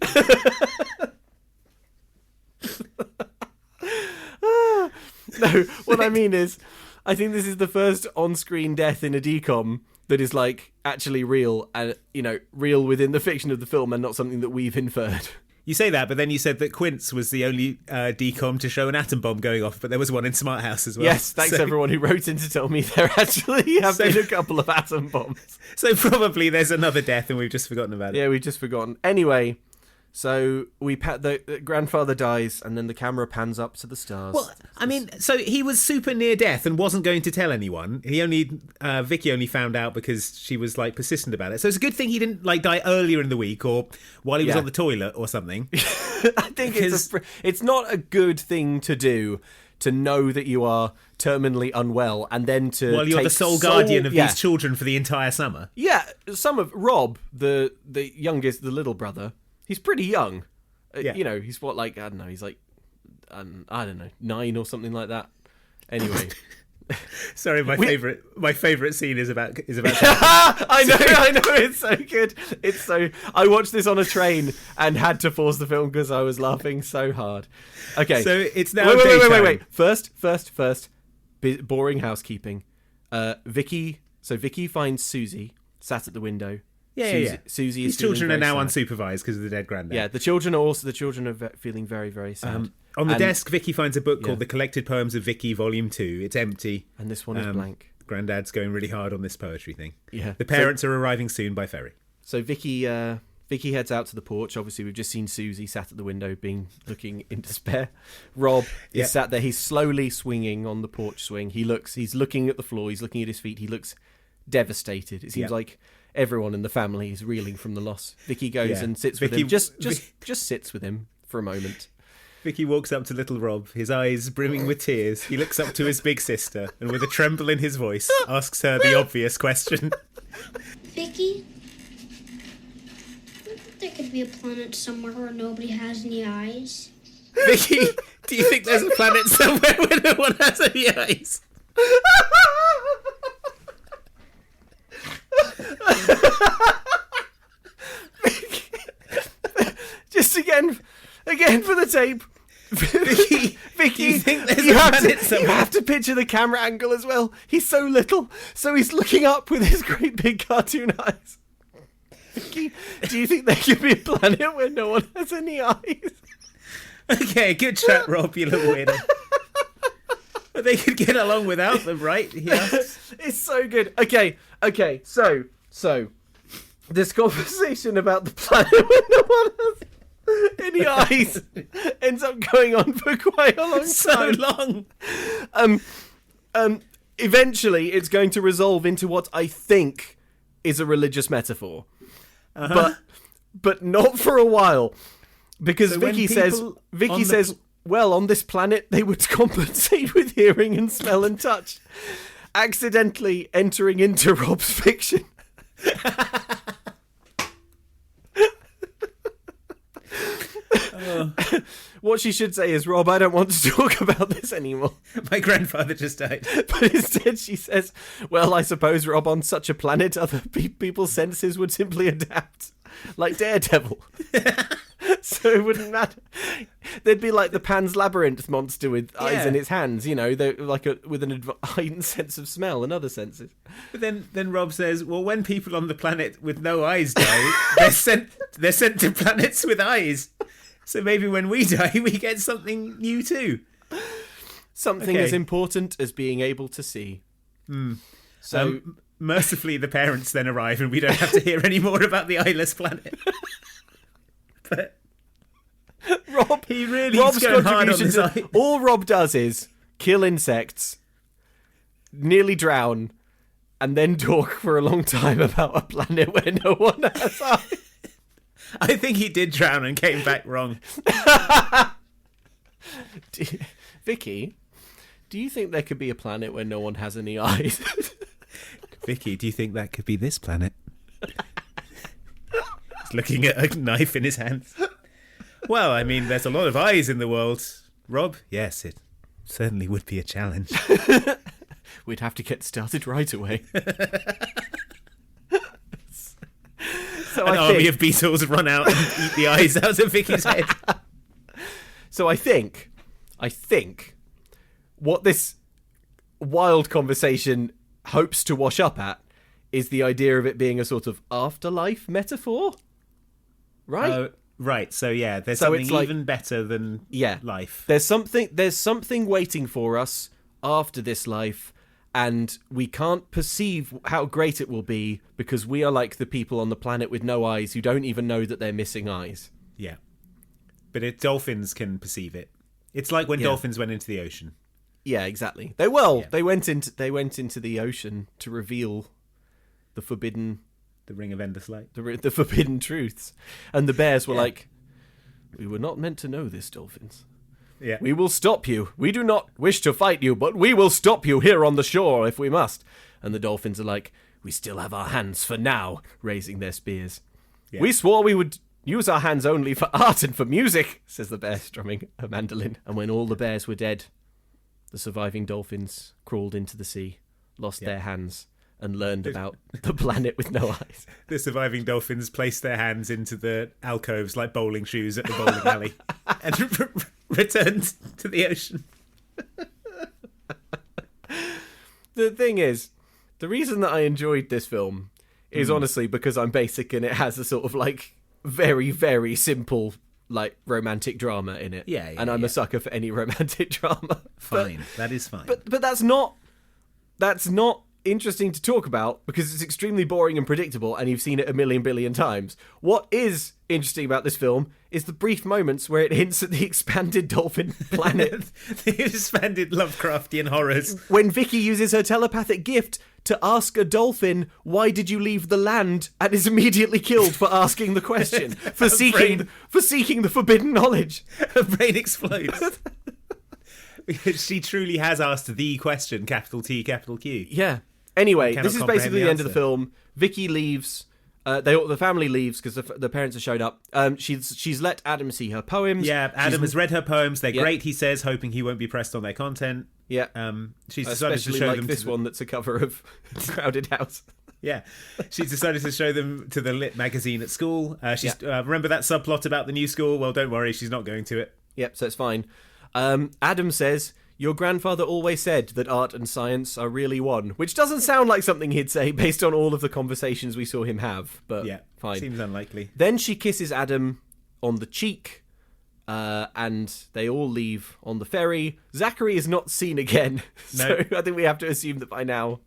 No, what I mean is, I think this is the first on-screen death in a decom that is, like, actually real, and real within the fiction of the film, and not something that we've inferred. You say that, but then you said that Quince was the only decom to show an atom bomb going off, but there was one in Smart House as well. Yes, thanks everyone who wrote in to tell me there actually have been a couple of atom bombs. So probably there's another death and we've just forgotten about it. Yeah, we've just forgotten. Anyway, so the grandfather dies, and then the camera pans up to the stars. Well, I mean, so he was super near death and wasn't going to tell anyone. Vicky only found out because she was, like, persistent about it. So it's a good thing he didn't, like, die earlier in the week or while he was on the toilet or something. I think it's not a good thing to do, to know that you are terminally unwell and then to you're the sole guardian of these children for the entire summer. Yeah, some of Rob, the youngest, the little brother, he's pretty young. He's what, like, I don't know, he's like, I don't know, 9 or something like that. Anyway. Sorry, my favorite scene is about I know, it's so good. I watched this on a train and had to pause the film because I was laughing so hard. Okay, so it's now wait. First, boring housekeeping. Vicky finds Susie sat at the window. Susie is. These children are now sad. Unsupervised because of the dead granddad. Yeah, the children are feeling very, very sad. On the desk, Vicky finds a book called The Collected Poems of Vicky, Volume 2. It's empty. And this one is blank. Granddad's going really hard on this poetry thing. Yeah. The parents are arriving soon by ferry. So Vicky heads out to the porch. Obviously, we've just seen Susie sat at the window looking in despair. Rob is sat there. He's slowly swinging on the porch swing. He's looking at the floor. He's looking at his feet. He looks devastated. It seems like everyone in the family is reeling from the loss. Vicky goes and sits with him. Just sits with him for a moment. Vicky walks up to little Rob, his eyes brimming with tears. He looks up to his big sister and with a tremble in his voice asks her the obvious question. Vicky, there could be a planet somewhere where nobody has any eyes. Vicky, do you think there's a planet somewhere where no one has any eyes? Just again for the tape. Vicky, you think there's a planet somewhere? You have to picture the camera angle as well. He's so little, so he's looking up with his great big cartoon eyes. Vicky, do you think there could be a planet where no one has any eyes? Okay, good chat, Rob, you little weirdo. But they could get along without them, right? Yeah. It's so good. Okay, so this conversation about the planet where no one has any eyes ends up going on for quite a long time. So long. Eventually, it's going to resolve into what I think is a religious metaphor, but not for a while, because Vicky says, well, on this planet they would compensate with hearing and smell and touch, accidentally entering into Rob's fiction. What she should say is, Rob, I don't want to talk about this anymore. My grandfather just died. But instead she says, well, I suppose, Rob, on such a planet, other people's senses would simply adapt. Like Daredevil. So it wouldn't matter. There'd be like the Pan's Labyrinth monster with eyes in its hands, with an heightened sense of smell and other senses. But then Rob says, well, when people on the planet with no eyes die, they're sent to planets with eyes. So maybe when we die, we get something new too. Something as important as being able to see. So mercifully, the parents then arrive and we don't have to hear any more about the eyeless planet. But Rob, Rob's going hard on this eye. All Rob does is kill insects, nearly drown, and then talk for a long time about a planet where no one has eyes. I think he did drown and came back wrong. Vicky, do you think there could be a planet where no one has any eyes? Vicky, do you think that could be this planet? He's looking at a knife in his hands. Well, I mean, there's a lot of eyes in the world. Rob? Yes, it certainly would be a challenge. We'd have to get started right away. So an army of beetles run out and eat the eyes out of Vicky's head. So I think what this wild conversation hopes to wash up at is the idea of it being a sort of afterlife metaphor, right? Right. So yeah, there's something even better than life. There's something waiting for us after this life. And we can't perceive how great it will be because we are like the people on the planet with no eyes who don't even know that they're missing eyes. Yeah. But dolphins can perceive it. It's like when dolphins went into the ocean. Yeah, exactly. They went into the ocean to reveal the forbidden... The ring of endless light. The forbidden truths. And the bears were like, We were not meant to know this, dolphins. Yeah. We will stop you. We do not wish to fight you, but we will stop you here on the shore if we must. And the dolphins are like, we still have our hands for now, raising their spears. Yeah. We swore we would use our hands only for art and for music, says the bear, strumming a mandolin. And when all the bears were dead, the surviving dolphins crawled into the sea, lost their hands, and learned about the planet with no eyes. The surviving dolphins placed their hands into the alcoves like bowling shoes at the bowling alley and returned to the ocean. The thing is, the reason that I enjoyed this film is honestly because I'm basic and it has a sort of like very, very simple like romantic drama in it. Yeah, and I'm a sucker for any romantic drama. Fine, that is fine. But that's not interesting to talk about because it's extremely boring and predictable and you've seen it a million billion times. What is interesting about this film is the brief moments where it hints at the expanded dolphin planet. The expanded Lovecraftian horrors. When Vicky uses her telepathic gift to ask a dolphin, why did you leave the land, and is immediately killed for asking the question, for seeking the forbidden knowledge. Her brain explodes. Because she truly has asked the question, capital T, capital Q. Yeah. Anyway, this is basically the end of the film. Vicky leaves. The family leaves because the parents have showed up. She's let Adam see her poems. Yeah, Adam has read her poems. They're great, he says, hoping he won't be pressed on their content. Yeah. She's decided to show them this one that's a cover of Crowded House. Yeah. She's decided to show them to the lit magazine at school. Remember that subplot about the new school? Well, don't worry, she's not going to it. Yep, so it's fine. Adam says, your grandfather always said that art and science are really one, which doesn't sound like something he'd say based on all of the conversations we saw him have, but fine. Seems unlikely. Then she kisses Adam on the cheek, and they all leave on the ferry. Zachary is not seen again, so I think we have to assume that by now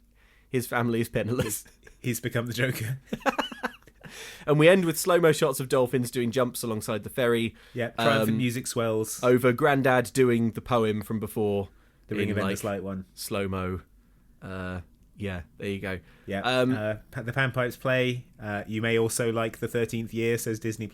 his family is penniless. He's become the Joker. And we end with slow-mo shots of dolphins doing jumps alongside the ferry. Yeah, triumphant music swells. Over Grandad doing the poem from before. The Ring of Endless Light one. Slow-mo. Yeah, there you go. Yeah, the panpipes play. You may also like the 13th year, says Disney+.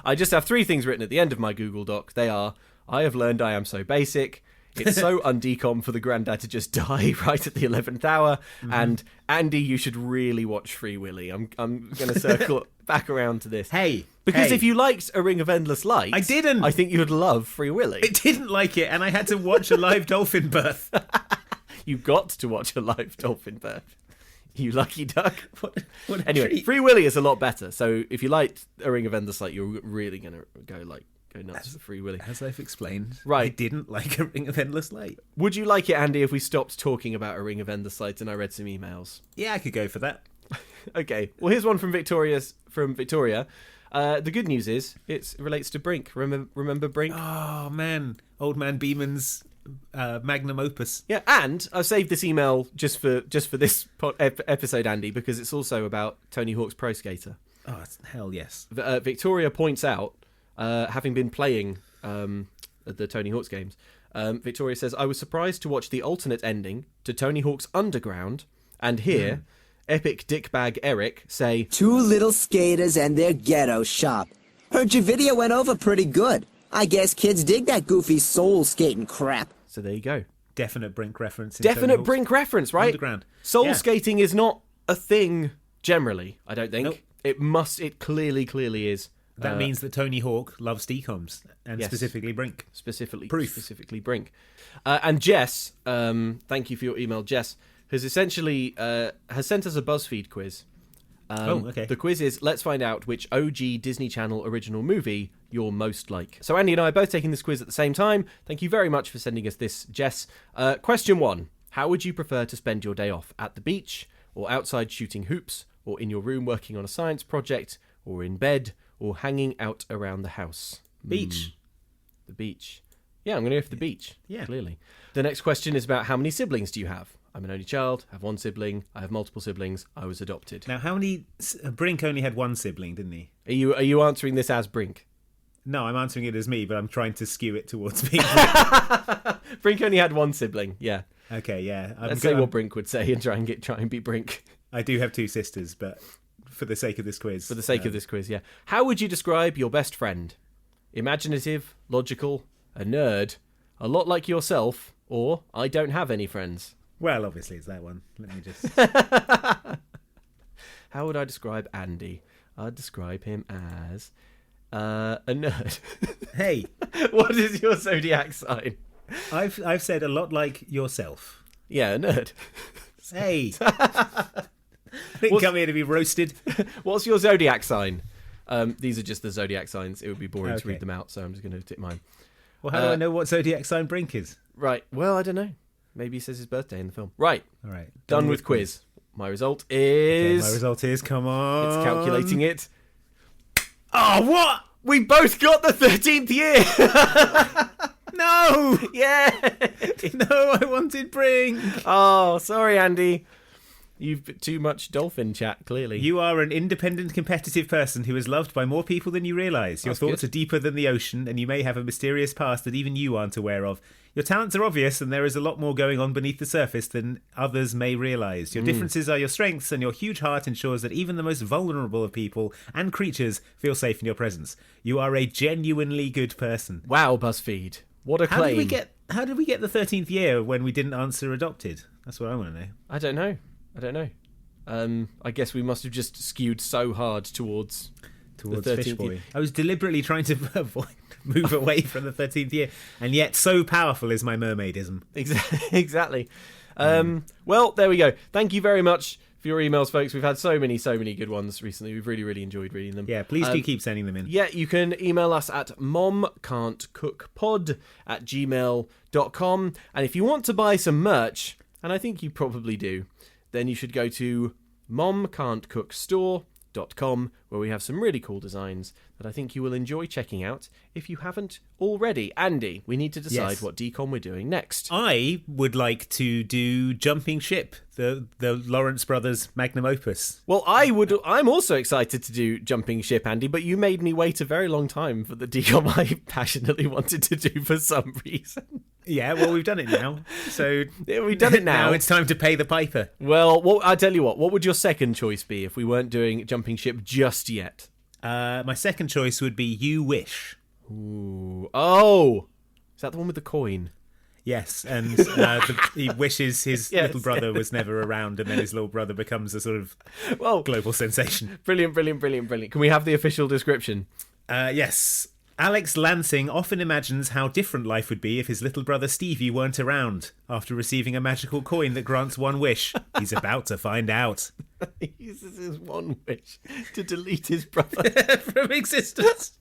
I just have 3 things written at the end of my Google Doc. They are, I have learned I am so basic. It's so undecom for the Grandad to just die right at the 11th hour. Mm-hmm. And Andy, you should really watch Free Willy. I'm going to circle back around to this. Because if you liked A Ring of Endless Light... I didn't. I think you would love Free Willy. I didn't like it, and I had to watch a live dolphin birth. You got to watch a live dolphin birth. You lucky duck. What anyway, treat. Free Willy is a lot better. So if you liked A Ring of Endless Light, you're really going to go nuts for Free Willy. As I've explained, right. I didn't like A Ring of Endless Light. Would you like it, Andy, if we stopped talking about A Ring of Endless Light and I read some emails? Yeah, I could go for that. Okay. Well, here's one from Victoria. The good news is it relates to Brink. Remember Brink? Oh, man. Old Man Beeman's magnum opus. Yeah, and I've saved this email just for this episode, Andy, because it's also about Tony Hawk's Pro Skater. Oh, hell yes. Victoria points out, having been playing the Tony Hawk's games, Victoria says, I was surprised to watch the alternate ending to Tony Hawk's Underground and hear epic dickbag Eric say, 2 little skaters and their ghetto shop. Heard your video went over pretty good. I guess kids dig that goofy soul skating crap. So there you go. Definite Brink reference. Definite Brink reference, right? Underground. Soul skating is not a thing generally, I don't think. Nope. It clearly is. That means that Tony Hawk loves decoms, and yes, specifically Brink. Specifically Brink. And Jess, thank you for your email, Jess, has essentially has sent us a BuzzFeed quiz. Okay. The quiz is, let's find out which OG Disney Channel original movie you're most like. So Andy and I are both taking this quiz at the same time. Thank you very much for sending us this, Jess. Question 1. How would you prefer to spend your day off? At the beach, or outside shooting hoops, or in your room working on a science project, or in bed, or hanging out around the house? Beach. The beach. Yeah, I'm going to go for the beach. Yeah. Clearly. The next question is about how many siblings do you have? I'm an only child, I have 1 sibling, I have multiple siblings, I was adopted. Now, how many... Brink only had 1 sibling, didn't he? Are you answering this as Brink? No, I'm answering it as me, but I'm trying to skew it towards me. Brink only had 1 sibling, yeah. Okay, yeah. Let's say what Brink would say and try and be Brink. I do have 2 sisters, but for the sake of this quiz. For the sake of this quiz, yeah. How would you describe your best friend? Imaginative, logical, a nerd, a lot like yourself, or I don't have any friends? Well, obviously it's that one. Let me just... How would I describe Andy? I'd describe him as a nerd. Hey. What is your zodiac sign? I've said a lot like yourself. Yeah, a nerd. Hey. Didn't come here to be roasted. What's your zodiac sign? These are just the zodiac signs. It would be boring to read them out, so I'm just going to tip mine. Well, how do I know what zodiac sign Brink is? Right. Well, I don't know. Maybe he says his birthday in the film. Right. All right. Done with quiz. My result is... Okay, my result is, come on. It's calculating it. Oh, what? We both got the 13th year. No. Yeah. No, I wanted Brink. Oh, sorry, Andy. You've too much dolphin chat, clearly. You are an independent, competitive person who is loved by more people than you realise. Your thoughts are deeper than the ocean, and you may have a mysterious past that even you aren't aware of. Your talents are obvious, and there is a lot more going on beneath the surface than others may realise. Your differences are your strengths, and your huge heart ensures that even the most vulnerable of people and creatures feel safe in your presence. You are a genuinely good person. Wow, BuzzFeed. What a claim. How did we get the 13th year when we didn't answer adopted? That's what I want to know. I don't know. I guess we must have just skewed so hard towards the 13th Fish Boy. year. I was deliberately trying to move away from the 13th year, and yet so powerful is my mermaidism. Exactly. Well, there we go. Thank you very much for your emails, folks. We've had so many good ones recently. We've really enjoyed reading them. Yeah, please do keep sending them in. Yeah, you can email us at momcan'tcookpod@gmail.com. And if you want to buy some merch, and I think you probably do, then you should go to momcan'tcookstore.com, where we have some really cool designs that I think you will enjoy checking out if you haven't already. Andy, we need to decide what decon we're doing next. I would like to do Jumping Ship, the Lawrence Brothers magnum opus. Well, I'm also excited to do Jumping Ship, Andy, but you made me wait a very long time for the decon I passionately wanted to do for some reason. Yeah, well, we've done it now. So we've done it now. Now it's time to pay the piper. Well, I tell you what would your second choice be if we weren't doing Jumping Ship just yet? My second choice would be You Wish. Ooh. Oh! Is that the one with the coin? Yes, and he wishes his little brother was never around, and then his little brother becomes a sort of global sensation. Brilliant. Can we have the official description? Yes. Alex Lansing often imagines how different life would be if his little brother Stevie weren't around. After receiving a magical coin that grants one wish, he's about to find out. He uses his one wish to delete his brother from existence.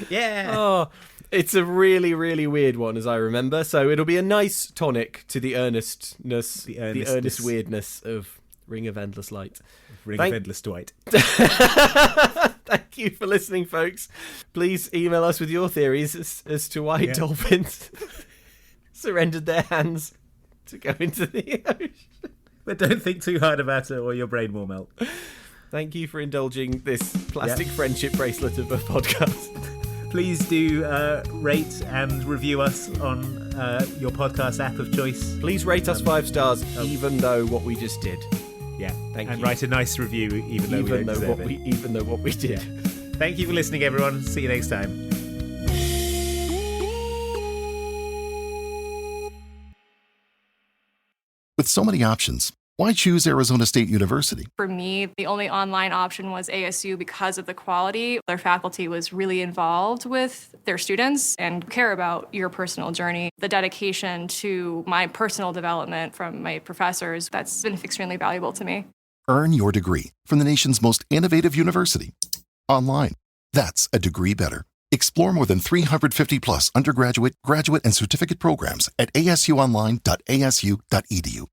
Yeah. Oh, it's a really weird one, as I remember. So it'll be a nice tonic to the earnest weirdness of Ring of Endless Light. Ring of Endless Dwight. Thank you for listening, folks. Please email us with your theories as to why dolphins surrendered their hands to go into the ocean. But don't think too hard about it or your brain will melt. Thank you for indulging this plastic friendship bracelet of a podcast. Please do rate and review us on your podcast app of choice. Please rate us 5 stars, even though what we just did. Yeah, thank you. And write a nice review, even though what we did. Yeah. Thank you for listening, everyone. See you next time. With so many options, why choose Arizona State University? For me, the only online option was ASU because of the quality. Their faculty was really involved with their students and care about your personal journey. The dedication to my personal development from my professors, that's been extremely valuable to me. Earn your degree from the nation's most innovative university. Online. That's a degree better. Explore more than 350 plus undergraduate, graduate, and certificate programs at asuonline.asu.edu.